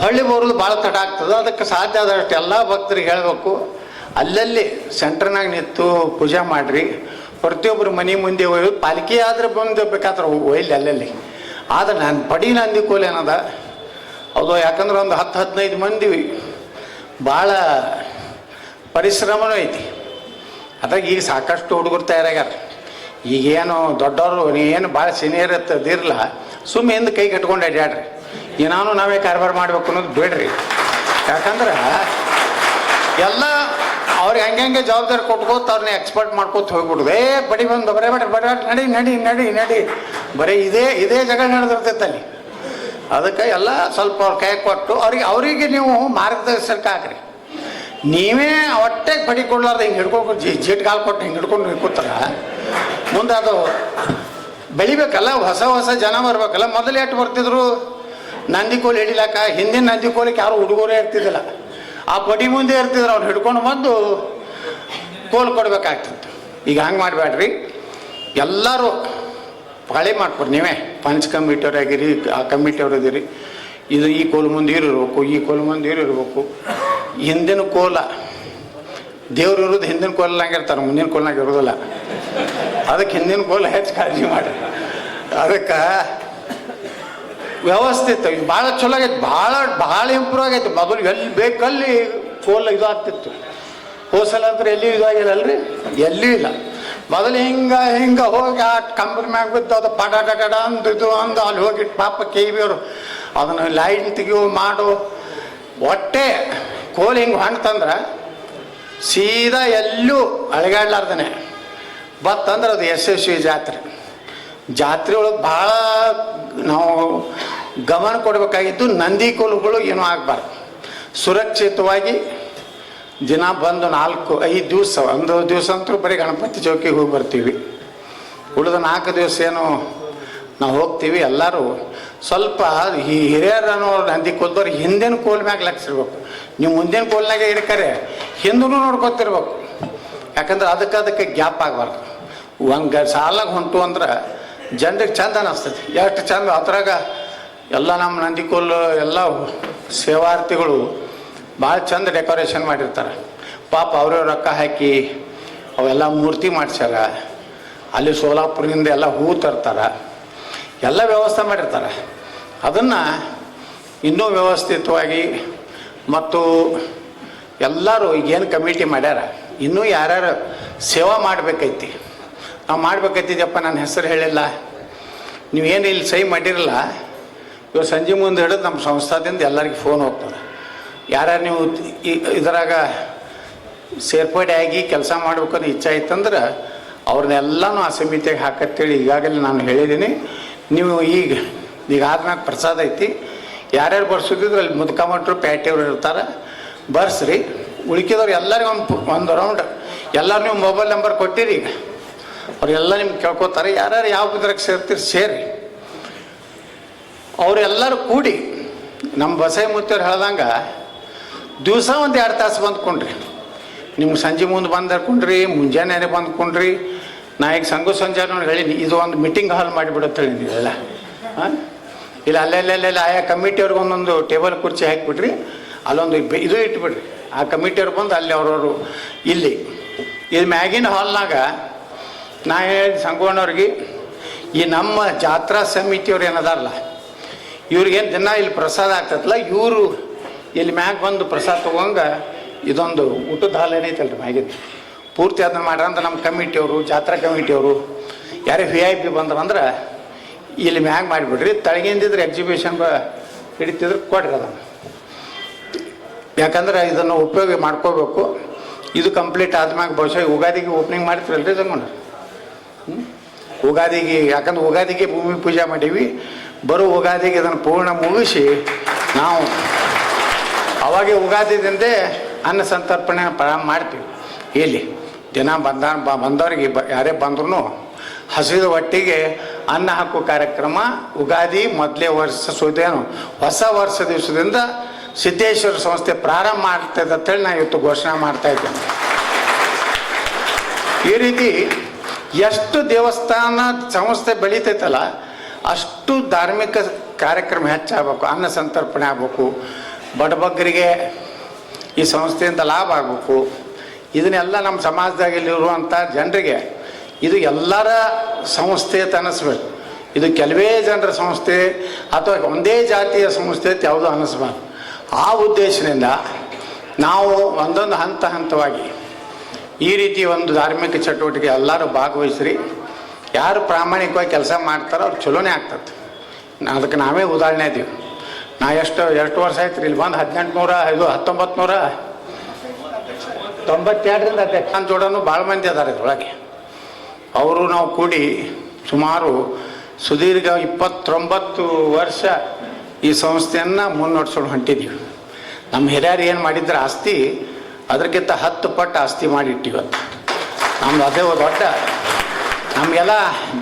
ಹಳ್ಳಿ ಬರೋದು ಭಾಳ ತಡ ಆಗ್ತದೆ. ಅದಕ್ಕೆ ಸಾಧ್ಯ ಆದಷ್ಟು ಎಲ್ಲ ಭಕ್ತರಿಗೆ ಹೇಳಬೇಕು, ಅಲ್ಲಲ್ಲಿ ಸೆಂಟ್ರ್ನಾಗ ನಿಂತು ಪೂಜೆ ಮಾಡಿರಿ. ಪ್ರತಿಯೊಬ್ಬರು ಮನೆ ಮುಂದೆ ಒಯ್ಯೋದು, ಪಾಲಿಕೆ ಆದರೆ ಬಂದು ಬೇಕಾದ್ರೆ ಒಯ್ಲಿ ಅಲ್ಲಲ್ಲಿ. ಆದರೆ ನಾನು ಪಡಿ ನಂದಿಕೋಲು ಏನದ ಅದು, ಯಾಕಂದ್ರೆ ಒಂದು 10-15 ಮಂದಿ ಭಾಳ ಪರಿಶ್ರಮನೂ ಐತಿ. ಅದಾಗ ಈಗ ಸಾಕಷ್ಟು ಹುಡುಗರು ತಯಾರಾಗ್ಯಾರ. ಈಗೇನು ದೊಡ್ಡವರು ಏನು ಭಾಳ ಸೀನಿಯರ್ ಇರ್ತದಿರಲ್ಲ, ಸುಮ್ಮನೆ ಎಂದು ಕೈ ಕಟ್ಕೊಂಡು ಅಡ್ಯಾಡ್ರಿ. ಏನಾನು ನಾವೇ ಕಾರ್ಬಾರ್ ಮಾಡ್ಬೇಕು ಅನ್ನೋದು ಬೇಡ್ರಿ. ಯಾಕಂದ್ರೆ ಎಲ್ಲ ಅವ್ರಿಗೆ ಹಂಗೆ ಜವಾಬ್ದಾರಿ ಕೊಟ್ಕೋತ ಅವ್ರನ್ನ ಎಕ್ಸ್ಪರ್ಟ್ ಮಾಡ್ಕೋತ ಹೋಗ್ಬಿಡುದು. ಬಡಿ ಬಂದು ಬರೇ ನಡಿ ನಡಿ ನಡಿ ನಡಿ ಬರೀ ಇದೇ ಜಗಳ ನಡೆದಿರ್ತೈತೆ ಅಲ್ಲಿ. ಅದಕ್ಕೆ ಎಲ್ಲ ಸ್ವಲ್ಪ ಅವ್ರ ಕೈ ಕೊಟ್ಟು ಅವರಿಗೆ ನೀವು ಮಾರ್ಗದರ್ಶನಕ್ಕೆ ಹಾಕ್ರಿ. ನೀವೇ ಹೊಟ್ಟೆ ಬಡಿ ಕೊಡ್ಲಾರ್ದು ಹಿಂಗೆ ಹಿಡ್ಕೊಂಡು ಜೀಟ್ ಕಾಲು ಕೊಟ್ಟು ಹಿಂಗೆ ಹಿಡ್ಕೊಂಡು ಕೂತಾರ ಮುಂದೆ ಅದು ಬೆಳಿಬೇಕಲ್ಲ. ಹೊಸ ಜನ ಬರ್ಬೇಕಲ್ಲ. ಮೊದಲು ಎಷ್ಟು ಬರ್ತಿದ್ರು ನಂದಿಕೋಲು ಹಿಡಿಲಾಕ, ಹಿಂದಿನ ನಂದಿಕೋಲಿಕ್ಕೆ ಯಾರು ಹುಡುಗರೇ ಇರ್ತಿದ್ದಿಲ್ಲ. ಆ ಪಡಿ ಮುಂದೆ ಇರ್ತಿದ್ರು, ಅವ್ರು ಹಿಡ್ಕೊಂಡು ಬಂದು ಕೋಲು ಕೊಡ್ಬೇಕಾಗ್ತಿತ್ತು. ಈಗ ಹಂಗೆ ಮಾಡಬೇಡ್ರಿ. ಎಲ್ಲರೂ ಪಾಳಿ ಮಾಡ್ಕೊಡ್ರಿ. ನೀವೇ ಪಂಚ್ ಕಮಿಟಿಯವ್ರು ಆಗಿರಿ, ಆ ಕಮಿಟಿಯವ್ರು ಇದ್ದೀರಿ. ಈ ಕೋಲು ಮುಂದೆ ಇರಬೇಕು, ಈ ಕೋಲು ಮುಂದೆ ಇರಬೇಕು. ಹಿಂದಿನ ಕೋಲ ದೇವ್ರು ಇರೋದು ಹಿಂದಿನ ಕೋಲನಾಗಿರ್ತಾರೆ, ಮುಂದಿನ ಕೋಲ್ನಾಗ ಇರೋದಿಲ್ಲ. ಅದಕ್ಕೆ ಹಿಂದಿನ ಕೋಲ ಹೆಚ್ಚು ಕಾಳಜಿ ಮಾಡಿ. ಅದಕ್ಕೆ ವ್ಯವಸ್ಥಿತ ಭಾಳ ಚಲೋ ಆಗೈತೆ, ಭಾಳ ಇಂಪ್ರೂವ್ ಆಗೈತೆ. ಮೊದಲು ಎಲ್ಲಿ ಬೇಕಲ್ಲಿ ಕೋಲ ಇದು ಆಗ್ತಿತ್ತು. ಹೋಸಲ ಅಂದ್ರೆ ಎಲ್ಲಿ ಇದು ಆಗಿಲ್ಲಲ್ರಿ, ಎಲ್ಲಿಯೂ ಇಲ್ಲ. ಮೊದಲು ಹಿಂಗೆ ಹೋಗಿ ಆ ಕಂಬರ ಮ್ಯಾಗ ಬಿದ್ದು ಅದು ಪಡ ಅಂದು ಅಲ್ಲಿ ಹೋಗಿ ಪಾಪ ಕೇವಿಯವರು ಅದನ್ನು ಲೈನ್ ತೆಗಿಯೋ ಮಾಡೋ. ಹೊಟ್ಟೆ ಕೋಲ್ ಹಿಂಗೆ ಹೊಂಟಂದ್ರೆ ಸೀದಾ ಎಲ್ಲೂ ಅಳಗಾಡ್ಲಾರ್ದೇ ಬತ್ತಂದ್ರೆ ಅದು ಯಶಸ್ವಿ ಜಾತ್ರೆ ಒಳಗೆ ಭಾಳ ನಾವು ಗಮನ ಕೊಡಬೇಕಾಗಿದ್ದು ನಂದಿಕೋಲುಗಳು ಏನೂ ಆಗಬಾರ್ದು. ಸುರಕ್ಷಿತವಾಗಿ ದಿನ ಬಂದು 4-5 ದಿವಸ, ಒಂದು ದಿವಸ ಅಂತೂ ಬರೀ ಗಣಪತಿ ಚೌಕಿಗೆ ಹೋಗಿ ಬರ್ತೀವಿ. ಉಳಿದ 4 ದಿವಸ ಏನು ನಾವು ಹೋಗ್ತೀವಿ. ಎಲ್ಲರೂ ಸ್ವಲ್ಪ ಈ ಹಿರಿಯರು ಅನ್ನೋ ನಂದಿಕೋಲ್ದವ್ರು ಹಿಂದಿನ ಕೋಲ್ ಮ್ಯಾಗ ಲಕ್ಷ ಇರ್ಬೇಕು. ನೀವು ಮುಂದಿನ ಕೋಲ್ನಾಗೆ ಹಿಡ್ಕರೆ ಹಿಂದೂ ನೋಡ್ಕೊತಿರ್ಬೇಕು. ಯಾಕಂದ್ರೆ ಅದಕ್ಕೆ ಗ್ಯಾಪ್ ಆಗಬಾರ್ದು. ಒಂದು ಸಾಲಾಗ ಹೊಂಟು ಅಂದ್ರೆ ಜನರಿಗೆ ಚಂದ ಅನ್ನಿಸ್ತೈತಿ. ಎಷ್ಟು ಚಂದ ಅದ್ರಾಗ ಎಲ್ಲ ನಮ್ಮ ನಂದಿಕೋಲು ಎಲ್ಲ ಸೇವಾರ್ಥಿಗಳು ಭಾಳ ಚಂದ ಡೆಕೋರೇಷನ್ ಮಾಡಿರ್ತಾರೆ. ಪಾಪ ಅವರೇ ರೊಕ್ಕ ಹಾಕಿ ಅವೆಲ್ಲ ಮೂರ್ತಿ ಮಾಡ್ಸ್ಯಾರ. ಅಲ್ಲಿ ಸೋಲಾಪುರದಿಂದ ಎಲ್ಲ ಹೂ ತರ್ತಾರೆ, ಎಲ್ಲ ವ್ಯವಸ್ಥೆ ಮಾಡಿರ್ತಾರೆ. ಅದನ್ನು ಇನ್ನೂ ವ್ಯವಸ್ಥಿತವಾಗಿ ಮತ್ತು ಎಲ್ಲರೂ ಈಗೇನು ಕಮಿಟಿ ಮಾಡ್ಯಾರ ಇನ್ನೂ ಯಾರ್ಯಾರು ಸೇವಾ ಮಾಡಬೇಕೈತಿ, ನಾವು ಮಾಡ್ಬೇಕೈತಿದ್ಯಪ್ಪ, ನನ್ನ ಹೆಸರು ಹೇಳಿಲ್ಲ, ನೀವೇನು ಇಲ್ಲಿ ಸಹಿ ಮಾಡಿರಲ್ಲ, ಇವಾಗ ಸಂಜೆ ಮುಂದೆ ಹಿಡಿದು ನಮ್ಮ ಸಂಸ್ಥಾದಿಂದ ಎಲ್ಲರಿಗೂ ಫೋನ್ ಹೋಗ್ತದೆ, ಯಾರ್ಯಾರು ನೀವು ಇದರಾಗ ಸೇರ್ಪಡೆ ಆಗಿ ಕೆಲಸ ಮಾಡ್ಬೇಕನ್ನೋ ಇಚ್ಛೆ ಆಯ್ತಂದ್ರೆ ಅವ್ರನ್ನೆಲ್ಲನೂ ಆ ಸಮಿತಿಯಾಗಿ ಹಾಕತ್ತೇಳಿ ಈಗಾಗಲೇ ನಾನು ಹೇಳಿದ್ದೀನಿ. ನೀವು ಈಗ ಆದ್ಮ್ಯಾಗ ಪ್ರಸಾದ ಐತಿ, ಯಾರ್ಯಾರು ಬರ್ಸೋದಿದ್ರೆ ಅಲ್ಲಿ ಮುದ್ಕಮಟ್ರು ಪ್ಯಾಟಿಯವ್ರು ಇರ್ತಾರೆ, ಬರ್ಸ್ರಿ. ಉಳ್ಕಿದವ್ರು ಎಲ್ಲರಿಗೂ ಒಂದು ರೌಂಡ್ ಎಲ್ಲರೂ ನೀವು ಮೊಬೈಲ್ ನಂಬರ್ ಕೊಟ್ಟಿರಿ, ಈಗ ಅವರೆಲ್ಲ ನಿಮ್ಗೆ ಕೇಳ್ಕೊತಾರೆ, ಯಾರ್ಯಾರು ಯಾವ ಇದ್ರಾಗ ಸೇರ್ತೀರಿ ಸೇರಿ. ಅವರೆಲ್ಲರೂ ಕೂಡಿ ನಮ್ಮ ಬಸೈ ಮುತ್ತವ್ರು ಹೇಳ್ದಂಗೆ ದಿವಸ ಒಂದು 2 ತಾಸು ಬಂದ್ಕೊಂಡ್ರಿ, ನಿಮ್ಗೆ ಸಂಜೆ ಮುಂದೆ ಬಂದ್ಕೊಂಡ್ರಿ, ಮುಂಜಾನೆ ಬಂದ್ಕೊಂಡ್ರಿ. ನಾ ಈಗ ಸಂಜೆ ನೋಡಿ ಹೇಳೀನಿ, ಇದು ಒಂದು ಮೀಟಿಂಗ್ ಹಾಲ್ ಮಾಡಿಬಿಡುತ್ತೆ ಹೇಳಿ ನೀವೆಲ್ಲ. ಹಾಂ, ಇಲ್ಲ ಅಲ್ಲೆಲ್ಲ ಆಯಾ ಕಮಿಟಿಯವ್ರಿಗೆ ಒಂದೊಂದು ಟೇಬಲ್ ಕುರ್ಚಿ ಹಾಕಿಬಿಡ್ರಿ, ಅಲ್ಲೊಂದು ಇದು ಇಟ್ಬಿಡ್ರಿ, ಆ ಕಮಿಟಿಯವ್ರು ಬಂದು ಅಲ್ಲಿ ಅವ್ರವರು ಇಲ್ಲಿ ಮ್ಯಾಗಿನ ಹಾಲ್ನಾಗ ನಾ ಹೇಳಿ ಸಂಗೋಣ್ಣವ್ರಿಗೆ, ಈ ನಮ್ಮ ಜಾತ್ರಾ ಸಮಿತಿಯವ್ರು ಏನದಾರಲ್ಲ ಇವ್ರಿಗೇನು ದಿನ ಇಲ್ಲಿ ಪ್ರಸಾದ ಆಗ್ತದಲ್ಲ, ಇವರು ಇಲ್ಲಿ ಮ್ಯಾಗ ಬಂದು ಪ್ರಸಾದ ತೊಗೊಂಗ ಇದೊಂದು ಊಟದ ಹಾಲು ಏನೈತಲ್ರಿ ಮ್ಯಾಗಿದ್ದು ಪೂರ್ತಿ ಅದನ್ನು ಮಾಡ್ರಂದ್ರೆ ನಮ್ಮ ಕಮಿಟಿಯವರು, ಜಾತ್ರಾ ಕಮಿಟಿಯವರು ಯಾರೇ VIP ಬಂದ್ರಂದ್ರೆ ಇಲ್ಲಿ ಮ್ಯಾಗ ಮಾಡಿಬಿಡ್ರಿ. ತಳಗಿಂದಿದ್ರೆ ಎಕ್ಸಿಬಿಷನ್ ಹಿಡಿತಿದ್ರೆ ಕೊಡ್ರಿ ಅದನ್ನು, ಯಾಕಂದ್ರೆ ಇದನ್ನು ಉಪಯೋಗ ಮಾಡ್ಕೋಬೇಕು. ಇದು ಕಂಪ್ಲೀಟ್ ಆದ್ಮ್ಯಾಗ ಬಹುಶಃ ಯುಗಾದಿಗೆ ಓಪನಿಂಗ್ ಮಾಡ್ತೀರಲ್ರಿ ತಗೊಂಡು ಯುಗಾದಿಗೆ, ಯಾಕಂದ್ರೆ ಯುಗಾದಿಗೆ ಭೂಮಿ ಪೂಜೆ ಮಾಡೀವಿ, ಬರೋ ಯುಗಾದಿಗೆ ಇದನ್ನು ಪೂರ್ಣ ಮುಗಿಸಿ ನಾವು ಅವಾಗೆ ಯುಗಾದಿದಿಂದೇ ಅನ್ನ ಸಂತರ್ಪಣೆ ಪ್ರಾರಂಭ ಮಾಡ್ತೀವಿ. ಇಲ್ಲಿ ದಿನ ಬಂದವರಿಗೆ ಯಾರೇ ಬಂದ್ರೂ ಹಸಿದ ಹೊಟ್ಟಿಗೆ ಅನ್ನ ಹಾಕೋ ಕಾರ್ಯಕ್ರಮ ಯುಗಾದಿ ಮೊದಲೇ ವರ್ಷ ಸುದೇನು ಹೊಸ ವರ್ಷ ದಿವಸದಿಂದ ಸಿದ್ದೇಶ್ವರ ಸಂಸ್ಥೆ ಪ್ರಾರಂಭ ಮಾಡ್ತದೆ ಅಂತೇಳಿ ನಾನು ಇವತ್ತು ಘೋಷಣೆ ಮಾಡ್ತಾ ಇದ್ದೇನೆ. ಈ ರೀತಿ ಎಷ್ಟು ದೇವಸ್ಥಾನ ಸಂಸ್ಥೆ ಬೆಳೀತೈತಲ್ಲ ಅಷ್ಟು ಧಾರ್ಮಿಕ ಕಾರ್ಯಕ್ರಮ ಹೆಚ್ಚಾಗಬೇಕು, ಅನ್ನ ಸಂತರ್ಪಣೆ ಆಗಬೇಕು, ಬಡಬಗ್ಗರಿಗೆ ಈ ಸಂಸ್ಥೆಯಿಂದ ಲಾಭ ಆಗಬೇಕು. ಇದನ್ನೆಲ್ಲ ನಮ್ಮ ಸಮಾಜದಾಗಲ್ಲಿರುವಂಥ ಜನರಿಗೆ ಇದು ಎಲ್ಲರ ಸಂಸ್ಥೆ ಅಂತ ಅನ್ನಿಸ್ಬೇಕು. ಇದು ಕೆಲವೇ ಜನರ ಸಂಸ್ಥೆ ಅಥವಾ ಒಂದೇ ಜಾತಿಯ ಸಂಸ್ಥೆ ಅಂತ ಯಾವುದೂ ಅನ್ನಿಸ್ಬಾರ್ದು. ಆ ಉದ್ದೇಶದಿಂದ ನಾವು ಒಂದೊಂದು ಹಂತವಾಗಿ ಈ ರೀತಿ ಒಂದು ಧಾರ್ಮಿಕ ಚಟುವಟಿಕೆ ಎಲ್ಲರೂ ಭಾಗವಹಿಸ್ರಿ. ಯಾರು ಪ್ರಾಮಾಣಿಕವಾಗಿ ಕೆಲಸ ಮಾಡ್ತಾರೋ ಅವ್ರು ಚಲೋನೇ ಆಗ್ತದೆ. ಅದಕ್ಕೆ ನಾವೇ ಉದಾಹರಣೆ ಇದ್ದೀವಿ. ನಾ ಎಷ್ಟು ವರ್ಷ ಆಯ್ತು ಇಲ್ಲಿ ಬಂದು 1992ರಿಂದ ನನ್ನ ಜೋಡನು ಭಾಳ ಮಂದಿ ಅದಾರೆ ಇದ್ರೊಳಗೆ. ಅವರು ನಾವು ಕೂಡಿ ಸುಮಾರು ಸುದೀರ್ಘ 29 ವರ್ಷ ಈ ಸಂಸ್ಥೆಯನ್ನು ಮುನ್ನಡೆಸೋದು ಹೊಂಟಿದ್ದೀವಿ. ನಮ್ಮ ಹಿರಿಯರು ಏನು ಮಾಡಿದ್ರೆ ಆಸ್ತಿ ಅದಕ್ಕಿಂತ 10 ಪಟ್ಟು ಆಸ್ತಿ ಮಾಡಿಟ್ಟಿವತ್ತು. ನಮ್ದು ಅದೇ ದೊಡ್ಡ ನಮಗೆಲ್ಲ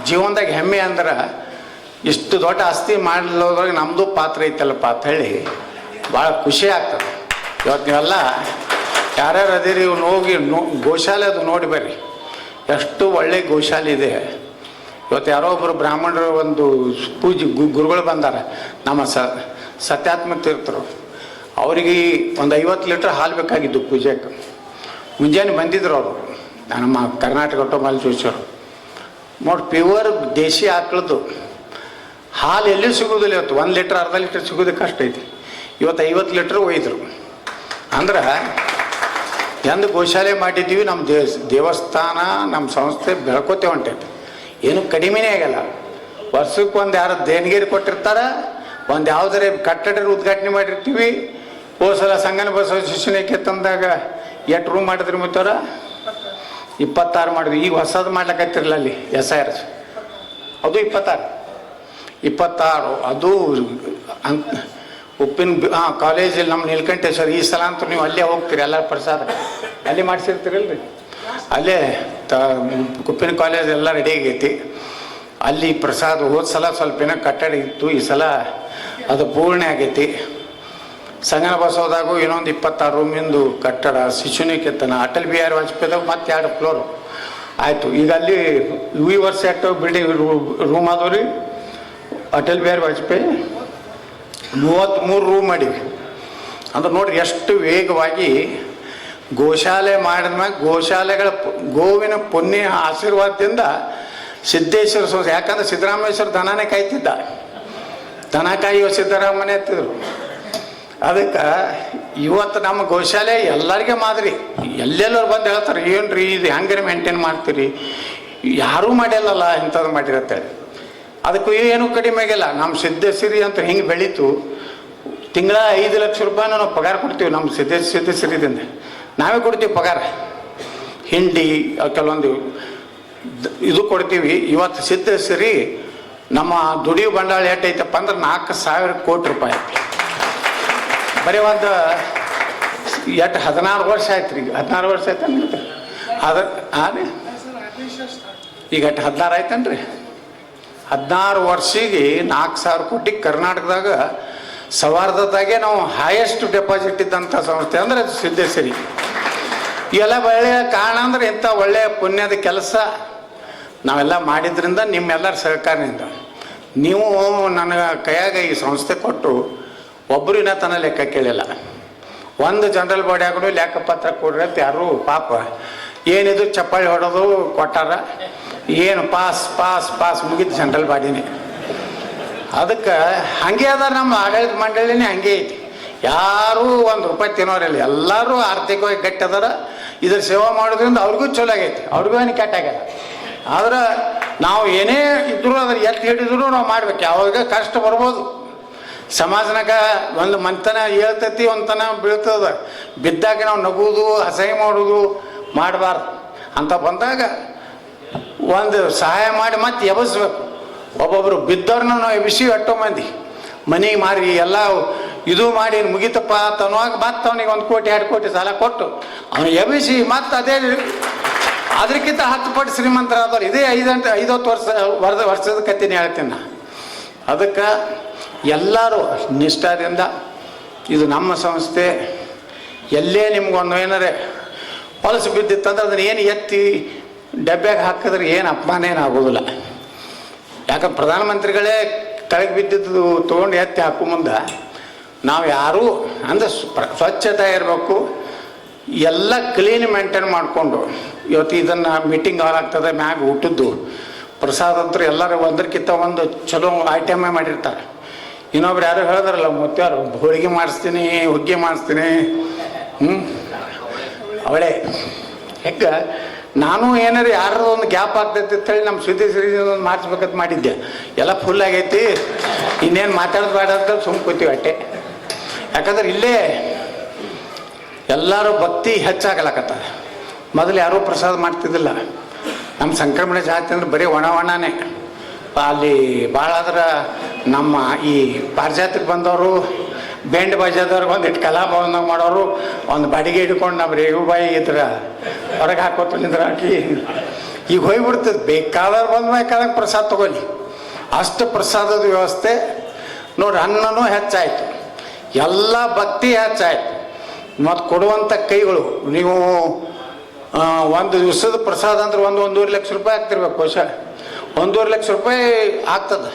ಜೀವನದಾಗ ಹೆಮ್ಮೆ ಅಂದ್ರೆ ಇಷ್ಟು ದೊಡ್ಡ ಆಸ್ತಿ ಮಾಡಲೋದ್ರಾಗ ನಮ್ಮದು ಪಾತ್ರ ಐತಲ್ಲಪ್ಪ ಅಂತ ಹೇಳಿ ಭಾಳ ಖುಷಿ ಆಗ್ತದೆ. ಇವತ್ತು ನೀವೆಲ್ಲ ಯಾರ್ಯಾರು ಅದಿರಿ ಇವ್ನು ಹೋಗಿ ಗೋಶಾಲೆ ಅದು ನೋಡಿ ಬರ್ರಿ, ಎಷ್ಟು ಒಳ್ಳೆ ಗೋಶಾಲೆ ಇದೆ. ಇವತ್ತು ಯಾರೋ ಒಬ್ಬರು ಬ್ರಾಹ್ಮಣರು ಒಂದು ಗುರುಗಳು ಬಂದಾರ, ನಮ್ಮ ಸತ್ಯಾತ್ಮ ತೀರ್ಥರು. ಅವರಿಗೆ ಒಂದು 50 ಲೀಟ್ರ್ ಹಾಲು ಬೇಕಾಗಿದ್ದು ಪೂಜೆಗೆ. ಮುಂಜಾನೆ ಬಂದಿದ್ರು ಅವರು, ನಮ್ಮ ಕರ್ನಾಟಕ ಟೊಮಲ್ ಜೋಶಿಯವರು. ನೋಡಿ ಪ್ಯೂರ್ ದೇಶಿ ಆಕಳದ್ದು ಹಾಲು ಎಲ್ಲಿ ಸಿಗೋದಿಲ್ಲ. ಇವತ್ತು 1 ಲೀಟ್ರ್ ಅರ್ಧ ಲೀಟ್ರ್ ಸಿಗೋದಕ್ಕೆ ಕಷ್ಟ ಐತಿ. ಇವತ್ತು 50 ಲೀಟ್ರ್ ಒಯ್ದರು ಅಂದ್ರೆ ಎಂದು ಗೋಶಾಲೆ ಮಾಡಿದ್ದೀವಿ. ನಮ್ಮ ದೇವಸ್ಥಾನ ನಮ್ಮ ಸಂಸ್ಥೆ ಬೆಳ್ಕೋತೇವೆ ಹೊಂಟೈತಿ, ಏನು ಕಡಿಮೆನೇ ಆಗಲ್ಲ. ವರ್ಷಕ್ಕೆ ಒಂದು ಯಾರು ದೇಣಿಗೆರಿ ಕೊಟ್ಟಿರ್ತಾರೆ, ಒಂದು ಯಾವುದರೆ ಕಟ್ಟಡ ಉದ್ಘಾಟನೆ ಮಾಡಿರ್ತೀವಿ. ಹೋದ ಸಲ ಸಂಗನ ಬಸವ ಶಿಕ್ಷಣಕ್ಕೆ ತಂದಾಗ ಎಷ್ಟು ರೂಮ್ ಮಾಡಿದ್ರಿ ಮತ್ತವ್ರ 26 ಮಾಡಿದ್ವಿ. ಈಗ ಹೊಸದು ಮಾಡ್ಲಿಕ್ಕತ್ತಿರಲ್ಲ ಅಲ್ಲಿ SIR ಅದು 26 ಅದು ಉಪ್ಪಿನ ಕಾಲೇಜಲ್ಲಿ ನಮ್ಮ ನೀಲಕಂಠೇಶ್ವರ. ಈ ಸಲ ಅಂತೂ ನೀವು ಅಲ್ಲೇ ಹೋಗ್ತೀರಿ, ಎಲ್ಲ ಪ್ರಸಾದ ಅಲ್ಲಿ ಮಾಡಿಸಿರ್ತೀರಲ್ರಿ. ಅಲ್ಲೇ ಉಪ್ಪಿನ ಕಾಲೇಜ್ ಎಲ್ಲ ರೆಡಿ ಆಗೈತಿ. ಅಲ್ಲಿ ಪ್ರಸಾದ ಹೋದ ಸಲ ಸ್ವಲ್ಪ ಏನೋ ಕಟ್ಟಡ ಇತ್ತು, ಈ ಸಲ ಅದು ಪೂರ್ಣ ಆಗೈತಿ. ಸಂಗನ ಬಸವದಾಗೂ ಇನ್ನೊಂದು 26 ರೂಮಿಂದು ಕಟ್ಟಡ, ಶಿಶುನಿಕೇತನ, ಅಟಲ್ ಬಿಹಾರಿ ವಾಜಪೇಯಿದಾಗ ಮತ್ತೆ 2 ಫ್ಲೋರು ಆಯಿತು. ಈಗ ಅಲ್ಲಿ ಈ ವರ್ಷ ಆಕ್ಟಿವ್ ಬಿಲ್ಡಿಂಗ್ ರೂಮ್ ಆದವ್ರಿ. ಅಟಲ್ ಬಿಹಾರಿ ವಾಜಪೇಯಿ 33 ರೂಮ್ ಮಾಡೀವಿ. ಅಂದ್ರೆ ನೋಡ್ರಿ ಎಷ್ಟು ವೇಗವಾಗಿ ಗೋಶಾಲೆ ಮಾಡಿದ್ಮ್ಯಾಗ ಗೋಶಾಲೆಗಳ ಗೋವಿನ ಪುಣ್ಯ ಆಶೀರ್ವಾದದಿಂದ ಸಿದ್ದೇಶ್ವರ ಸಂಸ್ಥೆ. ಯಾಕಂದ್ರೆ ಸಿದ್ದರಾಮೇಶ್ವರ ದನನೇ ಕಾಯ್ತಿದ್ದ, ದನ ಕಾಯುವ ಸಿದ್ದರಾಮನೇ ಎತ್ತಿದ್ರು. ಅದಕ್ಕೆ ಇವತ್ತು ನಮ್ಮ ಗೋಶಾಲೆ ಎಲ್ಲರಿಗೆ ಮಾದರಿ. ಎಲ್ಲೆಲ್ಲರೂ ಬಂದು ಹೇಳ್ತಾರೆ, ಏನು ರೀ ಇದು ಹೆಂಗೆ ಮೇಂಟೈನ್ ಮಾಡ್ತೀರಿ, ಯಾರೂ ಮಾಡಿಲ್ಲಲ್ಲ ಇಂಥದ್ದು ಮಾಡಿರತ್ತೆ. ಅದಕ್ಕೂ ಏನೂ ಕಡಿಮೆ ಆಗಿಲ್ಲ. ನಮ್ಮ ಸಿದ್ಧಸಿರಿ ಅಂತ ಹಿಂಗೆ ಬೆಳೀತು. ತಿಂಗಳ 5 ಲಕ್ಷ ರೂಪಾಯಿನ ನಾವು ಪಗಾರ ಕೊಡ್ತೀವಿ. ನಮ್ಮ ಸಿದ್ಧಸಿರಿದಿಂದ ನಾವೇ ಕೊಡ್ತೀವಿ ಪಗಾರ. ಹಿಂಡಿ ಕೆಲವೊಂದು ಇದು ಕೊಡ್ತೀವಿ. ಇವತ್ತು ಸಿದ್ಧಸಿರಿ ನಮ್ಮ ದುಡಿಯೋ ಬಂಡವಾಳ ಎಷ್ಟೈತಪ್ಪ ಅಂದ್ರೆ 4,000 ಕೋಟಿ ರೂಪಾಯಿ ಐತಿ. ಬರೀ ಒಂದು 16 ವರ್ಷ ಆಯ್ತು ರೀ. 16 ವರ್ಷ ಆಯ್ತನ್ರಿ ಅದು. ಈಗ 16 ಆಯ್ತನ್ರಿ. 16 ವರ್ಷಿಗೆ 4,000 ಕೋಟಿ. ಕರ್ನಾಟಕದಾಗ ಸವಾರ್ಧದಾಗೆ ನಾವು ಹೈಯೆಸ್ಟ್ ಡೆಪಾಸಿಟ್ ಇದ್ದಂಥ ಸಂಸ್ಥೆ ಅಂದರೆ ಸಿದ್ಧಸಿರಿ. ಇವೆಲ್ಲ ಒಳ್ಳೆಯ ಕಾರಣ ಅಂದರೆ ಇಂಥ ಒಳ್ಳೆಯ ಪುಣ್ಯದ ಕೆಲಸ ನಾವೆಲ್ಲ ಮಾಡಿದ್ರಿಂದ ನಿಮ್ಮೆಲ್ಲರ ಸಹಕಾರದಿಂದ. ನೀವು ನನ್ನ ಕೈಯಾಗ ಈ ಸಂಸ್ಥೆ ಕೊಟ್ಟು ಒಬ್ಬರಿನ ತನ್ನ ಲೆಕ್ಕ ಕೇಳಿಲ್ಲ. ಒಂದು ಜನರಲ್ ಬಾಡಿ ಆಗೋದು ಲೆಕ್ಕಪತ್ರ ಕೊಡ್ರಿ ಅಂತ ಯಾರು ಪಾಪ ಏನಿದು ಚಪ್ಪಾಳಿ ಹೊಡೋದು ಕೊಟ್ಟಾರ. ಏನು ಪಾಸ್ ಪಾಸ್ ಪಾಸ್ ಮುಗಿತು ಜನರಲ್ ಬಾಡಿನೇ. ಅದಕ್ಕೆ ಹಾಗೆ ಅದ ನಮ್ಮ ಆಡಳಿತ ಮಂಡಳಿನೇ ಹಂಗೆ ಐತಿ. ಯಾರೂ ₹1 ತಿನ್ನೋರಿಲ್ಲ. ಎಲ್ಲರೂ ಆರ್ಥಿಕವಾಗಿ ಗಟ್ಟಿ ಅದಾರ. ಇದ್ರ ಸೇವೆ ಮಾಡೋದ್ರಿಂದ ಅವ್ರಿಗೂ ಚಲೋ ಆಗೈತಿ, ಅವ್ರಿಗೂ ಏನು ಕೆಟ್ಟಾಗ್ಯದ. ಆದ್ರೆ ನಾವು ಏನೇ ಇದ್ರೂ ಅದ್ರ ಎತ್ತು ಹಿಡಿದ್ರು ನಾವು ಮಾಡ್ಬೇಕು. ಯಾವಾಗ ಕಷ್ಟ ಬರ್ಬೋದು. ಸಮಾಜನಾಗ ಒಂದು ಮಂತನ ಹೇಳ್ತೈತಿ, ಒಂತನ ಬೀಳ್ತದ. ಬಿದ್ದಾಗ ನಾವು ನಗುವುದು ಅಸಹ್ಯ ಮಾಡೋದು ಮಾಡಬಾರ್ದು. ಅಂತ ಬಂದಾಗ ಒಂದು ಸಹಾಯ ಮಾಡಿ ಮತ್ತೆ ಎಬ್ಬಿಸ್ಬೇಕು. ಒಬ್ಬೊಬ್ಬರು ಬಿದ್ದವ್ರನ್ನ ನಾವು ಎಬ್ಬಿಸಿ ಎಷ್ಟೋ ಮಂದಿ ಮನೆಗೆ ಮಾರಿ ಎಲ್ಲ ಇದು ಮಾಡಿ ಮುಗಿತಪ್ಪ ತನ್ನುವಾಗ ಮತ್ತೆ ಅವನಿಗೆ 1 ಕೋಟಿ 2 ಕೋಟಿ ಸಾಲ ಕೊಟ್ಟು ಅವನು ಎಬ್ಬಿಸಿ ಮತ್ತೆ ಅದೇ ಅದಕ್ಕಿಂತ 10 ಪಟ್ಟು ಶ್ರೀಮಂತರಾದವ್ರು. ಇದೇ 50 ವರ್ಷದ ಕಥೆನೇ ಹೇಳ್ತೀನಿ ನಾ. ಅದಕ್ಕೆ ಎಲ್ಲರೂ ನಿಷ್ಠಾದಿಂದ ಇದು ನಮ್ಮ ಸಂಸ್ಥೆ. ಎಲ್ಲೇ ನಿಮ್ಗೊಂದು ಏನಾರೇ ಹೊಲಸು ಬಿದ್ದಿತ್ತಂದ್ರೆ ಅದನ್ನು ಏನು ಎತ್ತಿ ಡಬ್ಬ್ಯಾಗ ಹಾಕಿದ್ರೆ ಏನು ಅಪಮಾನ ಏನಾಗೋದಿಲ್ಲ. ಯಾಕಂದ್ರೆ ಪ್ರಧಾನಮಂತ್ರಿಗಳೇ ಕೆಳಗೆ ಬಿದ್ದಿದ್ದು ತೊಗೊಂಡು ಎತ್ತಿ ಹಾಕೋ ಮುಂದೆ ನಾವು ಯಾರೂ ಅಂದರೆ ಸ್ವಚ್ಛತೆ ಇರಬೇಕು. ಎಲ್ಲ ಕ್ಲೀನ್ ಮೇಂಟೈನ್ ಮಾಡಿಕೊಂಡು ಇವತ್ತು ಇದನ್ನು ಮೀಟಿಂಗ್ ಹಾಲ್ ಆಗ್ತದೆ. ಮ್ಯಾಗ ಊಟದ್ದು ಪ್ರಸಾದ ಅಂತೂ ಎಲ್ಲರೂ ಒಂದಕ್ಕಿಂತ ಒಂದು ಚಲೋ ಐಟಮೇ ಮಾಡಿರ್ತಾರೆ. ಇನ್ನೊಬ್ರು ಯಾರು ಹೇಳಿದ್ರಲ್ಲ ಮುತ್ಯಾರು, ಹೋಳಿಗೆ ಮಾಡಿಸ್ತೀನಿ, ಹುಗ್ಗಿ ಮಾಡಿಸ್ತೀನಿ. ಅವಳೇ ಹೆಂಗೆ ನಾನು ಏನಾರು ಯಾರು ಒಂದು ಗ್ಯಾಪ್ ಆಗ್ತೈತಿ ಅಂತೇಳಿ ನಮ್ಮ ಸಿದ್ಧಸಿರಿ ಒಂದು ಮಾಡಿಸ್ಬೇಕಂತ ಮಾಡಿದ್ದೆ. ಎಲ್ಲ ಫುಲ್ ಆಗೈತಿ, ಇನ್ನೇನು ಮಾತಾಡೋದು ಬೇಡ ಅಂತ ಸುಮ್ಮ ಕೂತೀವಿ ಅಟ್ಟೆ. ಯಾಕಂದ್ರೆ ಇಲ್ಲೇ ಎಲ್ಲರೂ ಭಕ್ತಿ ಹೆಚ್ಚಾಗಲಕತ್ತ. ಮೊದಲು ಯಾರೂ ಪ್ರಸಾದ ಮಾಡ್ತಿದ್ದಿಲ್ಲ. ನಮ್ಮ ಸಂಕ್ರಮಣ ಜಾತಿ ಅಂದ್ರೆ ಬರೀ ಒಣನೇ. ಅಲ್ಲಿ ಭಾಳ ಆದ್ರೆ ನಮ್ಮ ಈ ಪಾರಿಜಾತಕ್ಕೆ ಬಂದವರು, ಬೆಂಡ್ ಬಾಜಾದವ್ರಿಗೆ ಒಂದಿಟ್ಟು ಕಲಾಭವನ ಮಾಡೋರು, ಒಂದು ಬಾಡಿಗೆ ಹಿಡ್ಕೊಂಡು ನಮ್ಮ ರೇಗುಬಾಯಿ ಇದ್ರ ಹೊರಗೆ ಹಾಕೋತ ನಿಂದ್ರೆ ಹಾಕಿ ಈಗ ಹೋಗ್ಬಿಡ್ತದೆ. ಬೇಕಾದವ್ರು ಬೇಕಾದಂಗೆ ಪ್ರಸಾದ ತೊಗೊಳ್ಳಿ. ಅಷ್ಟು ಪ್ರಸಾದದ ವ್ಯವಸ್ಥೆ ನೋಡಿ. ಅನ್ನನೂ ಹೆಚ್ಚಾಯಿತು, ಎಲ್ಲ ಭಕ್ತಿ ಹೆಚ್ಚಾಯಿತು. ಮತ್ತು ಕೊಡುವಂಥ ಕೈಗಳು ನೀವು ಒಂದು ದಿವಸದ ಪ್ರಸಾದ ಅಂದ್ರೆ 1-1.5 ಲಕ್ಷ ರೂಪಾಯಿ ಆಗ್ತಿರ್ಬೇಕು. ಬಹುಶಃ 1.5 ಲಕ್ಷ ರೂಪಾಯಿ ಆಗ್ತದೆ.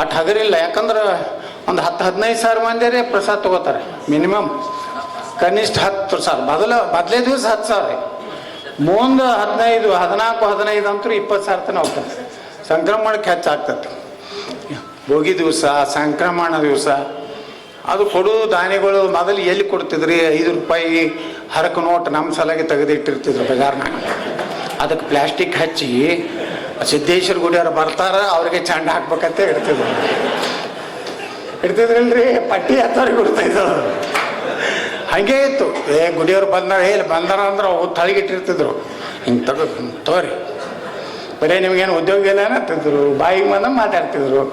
ಅಷ್ಟು ಹಗರಿಲ್ಲ. ಯಾಕಂದ್ರೆ ಒಂದು 10-15 ಸಾವಿರ ಮಂದಿರೇ ಪ್ರಸಾದ ತೊಗೋತಾರೆ ಮಿನಿಮಮ್. ಕನಿಷ್ಠ 10 ಸಾವಿರ. ಮೊದಲೇ ದಿವಸ 10 ಸಾವಿರ, ಮುಂದೆ 15, 14, 15 ಅಂತೂ 20 ಸಾವಿರ ತನಕ ಹೋಗ್ತದೆ. ಸಂಕ್ರಮಣಕ್ಕೆ ಹೆಚ್ಚಾಗ್ತದೆ. ಭೋಗಿ ದಿವಸ, ಸಂಕ್ರಮಣ ದಿವಸ ಅದು ಕೊಡೋದು ದಾನಿಗಳು ಮೊದಲು ಎಲ್ಲಿ ಕೊಡ್ತಿದ್ರಿ? 5 ರೂಪಾಯಿ ಹರಕು ನೋಟ್ ನಮ್ಮ ಸಲಾಗಿ ತೆಗೆದಿಟ್ಟಿರ್ತಿದ್ರು ಬಜಾರ್ನಾಗ. ಅದಕ್ಕೆ ಪ್ಲಾಸ್ಟಿಕ್ ಹಚ್ಚಿ ಸಿದ್ದೇಶ್ವರ ಗುಡಿಯವ್ರು ಬರ್ತಾರ, ಅವ್ರಿಗೆ ಚಂಡ ಹಾಕ್ಬೇಕಂತ ಇಡ್ತಿದ್ರಲ್ರಿ. ಪಟ್ಟಿ ಹತ್ತವ್ರಿಗೆ ಕೊಡ್ತಾಯಿದ್ರು. ಹಾಗೇ ಇತ್ತು. ಗುಡಿಯವ್ರು ಬಂದಾರ ಅಂದ್ರೆ ಅವು ತಳಗಿಟ್ಟಿರ್ತಿದ್ರು. ಹಿಂಗೆ ತಗೋರಿ ಬರೀ ನಿಮ್ಗೇನು ಉದ್ಯೋಗ ಇಲ್ಲ ಅಂತಿದ್ರು. ಬಾಯಿಗೆ ಬಂದ ಮಾತಾಡ್ತಿದ್ರು.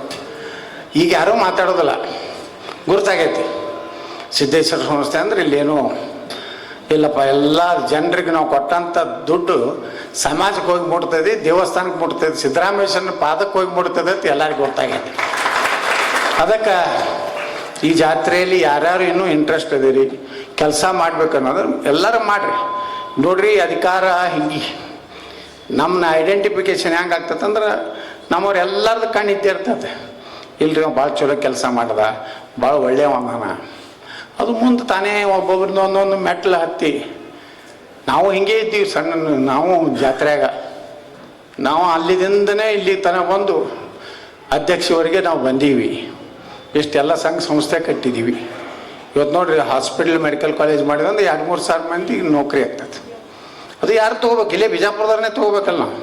ಈಗ ಯಾರೂ ಮಾತಾಡೋದಿಲ್ಲ. ಗುರುತಾಗೈತಿ ಸಿದ್ದೇಶ್ವರ ಸಂಸ್ಥೆ ಅಂದ್ರೆ ಇಲ್ಲೇನು ಇಲ್ಲಪ್ಪ. ಎಲ್ಲ ಜನರಿಗೆ ನಾವು ಕೊಟ್ಟಂಥ ದುಡ್ಡು ಸಮಾಜಕ್ಕೆ ಹೋಗಿ ಮುಟ್ತದೆ, ದೇವಸ್ಥಾನಕ್ಕೆ ಮುಟ್ತದೆ, ಸಿದ್ದರಾಮೇಶ್ವರನ ಪಾದಕ್ಕೆ ಹೋಗಿ ಮುಟ್ತದೆ ಅಂತ ಎಲ್ಲರಿಗೂ ಗೊತ್ತಾಗೈತಿ. ಅದಕ್ಕೆ ಈ ಜಾತ್ರೆಯಲ್ಲಿ ಯಾರ್ಯಾರು ಇನ್ನೂ ಇಂಟ್ರೆಸ್ಟ್ ಅದೀರಿ, ಕೆಲಸ ಮಾಡ್ಬೇಕು ಅನ್ನೋದು ಎಲ್ಲರೂ ಮಾಡಿರಿ. ನೋಡ್ರಿ, ಅಧಿಕಾರ ಹಿಂಗೆ ನಮ್ಮನ್ನ ಐಡೆಂಟಿಫಿಕೇಶನ್ ಹೆಂಗೆ ಆಗ್ತದಂದ್ರೆ ನಮ್ಮವ್ರು ಎಲ್ಲರದ್ದು ಕಣ್ಣು ಇದ್ದೇ ಇರ್ತದೆ. ಇಲ್ರಿ ನಾವು ಭಾಳ ಚಲೋ ಕೆಲಸ ಮಾಡ್ದ, ಭಾಳ ಒಳ್ಳೆಯ ಅದಾನ. ಅದು ಮುಂದೆ ತಾನೇ ಒಬ್ಬೊಬ್ರದ್ದು ಒಂದೊಂದು ಮೆಟ್ಲು ಹತ್ತಿ ನಾವು ಹಿಂಗೆ ಇದ್ದೀವಿ. ಸಣ್ಣ ನಾವು ಜಾತ್ರೆಯಾಗ ನಾವು ಅಲ್ಲಿದಿಂದನೇ ಇಲ್ಲಿ ತನಕ ಬಂದು ಅಧ್ಯಕ್ಷವರೆಗೆ ನಾವು ಬಂದೀವಿ. ಇಷ್ಟೆಲ್ಲ ಸಂಘ ಸಂಸ್ಥೆ ಕಟ್ಟಿದ್ದೀವಿ. ಇವತ್ತು ನೋಡ್ರಿ ಹಾಸ್ಪಿಟಲ್ ಮೆಡಿಕಲ್ ಕಾಲೇಜ್ ಮಾಡಿದ್ರೆ 2-3 ಸಾವಿರ ಮಂದಿ ನೌಕರಿ ಆಗ್ತದೆ. ಅದು ಯಾರು ತೊಗೋಬೇಕು? ಇಲ್ಲೇ ಬಿಜಾಪುರದವ್ರನ್ನೇ ತೊಗೋಬೇಕಲ್ಲ ನಾವು.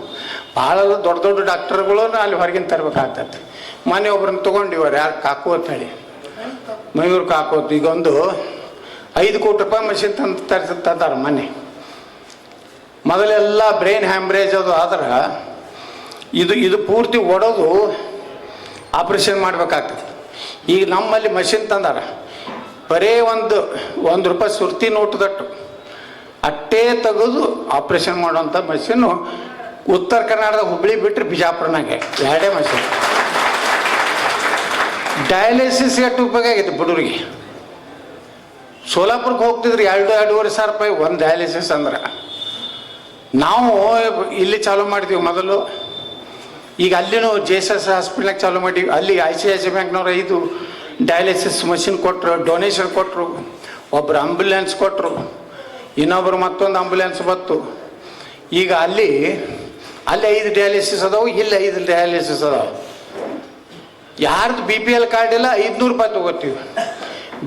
ಭಾಳ ದೊಡ್ಡ ದೊಡ್ಡ ಡಾಕ್ಟರ್ಗಳು ಅಲ್ಲಿ ಹೊರಗಿನ ತರಬೇಕಾಗ್ತದೆ. ಮೊನ್ನೆ ಒಬ್ರನ್ನ ತೊಗೊಂಡಿವ್ರು, ಯಾರು ಕಾಕು ಅಂತ ಹೇಳಿ, ಮಯೂರ್ ಕಾಕು. ಈಗ ಒಂದು 5 ಕೋಟಿ ರೂಪಾಯಿ ಮಷಿನ್ ತಂದಾರ ಮೊನ್ನೆ. ಮೊದಲೆಲ್ಲ ಬ್ರೈನ್ ಹ್ಯಾಮ್ರೇಜ್ ಅದು ಆದ್ರೆ ಇದು ಪೂರ್ತಿ ಒಡೆದು ಆಪ್ರೇಷನ್ ಮಾಡ್ಬೇಕಾಗ್ತದೆ. ಈಗ ನಮ್ಮಲ್ಲಿ ಮಷಿನ್ ತಂದಾರ, ಬರೇ ಒಂದು ರೂಪಾಯಿ ಸುರ್ತಿ ನೋಟದಟ್ಟು ಅಟ್ಟೇ ತೆಗೆದು ಆಪ್ರೇಷನ್ ಮಾಡುವಂಥ ಮಷೀನು ಉತ್ತರ ಕರ್ನಾಟಕದ ಹುಬ್ಬಳ್ಳಿ ಬಿಟ್ಟರೆ ಬಿಜಾಪುರನಾಗೆ 2 ಮಷೀನ್. ಡಯಾಲಿಸಿಸ್ ಎಷ್ಟು ಉಪಯೋಗ ಆಗೈತೆ ಬಡವ್ರಿಗೆ. ಸೋಲಾಪುರಕ್ಕೆ ಹೋಗ್ತಿದ್ರು 2-2.5 ಸಾವಿರ ರೂಪಾಯಿ ಒಂದು ಡಯಾಲಿಸಿಸ್ ಅಂದ್ರೆ. ನಾವು ಇಲ್ಲಿ ಚಾಲೂ ಮಾಡ್ತೀವಿ ಮೊದಲು. ಈಗ ಅಲ್ಲಿನೂ JSS ಹಾಸ್ಪಿಟ್ಲಾಗ ಚಾಲೂ ಮಾಡೀವಿ. ಅಲ್ಲಿ ICICI ಬ್ಯಾಂಕ್ನವ್ರು 5 ಡಯಾಲಿಸಿಸ್ ಮಷಿನ್ ಕೊಟ್ಟರು, ಡೊನೇಷನ್ ಕೊಟ್ಟರು, ಒಬ್ಬರು ಆಂಬ್ಯುಲೆನ್ಸ್ ಕೊಟ್ಟರು, ಇನ್ನೊಬ್ಬರು ಮತ್ತೊಂದು ಆಂಬ್ಯುಲೆನ್ಸ್ ಬಂತು. ಈಗ ಅಲ್ಲಿ 5 ಡಯಾಲಿಸಿಸ್ ಅದಾವು, ಇಲ್ಲಿ 5 ಡಯಾಲಿಸಿಸ್ ಅದಾವೆ. ಯಾರ್ದು BPL ಕಾರ್ಡ್ ಇಲ್ಲ 500 ರೂಪಾಯಿ ತೊಗೋತೀವಿ.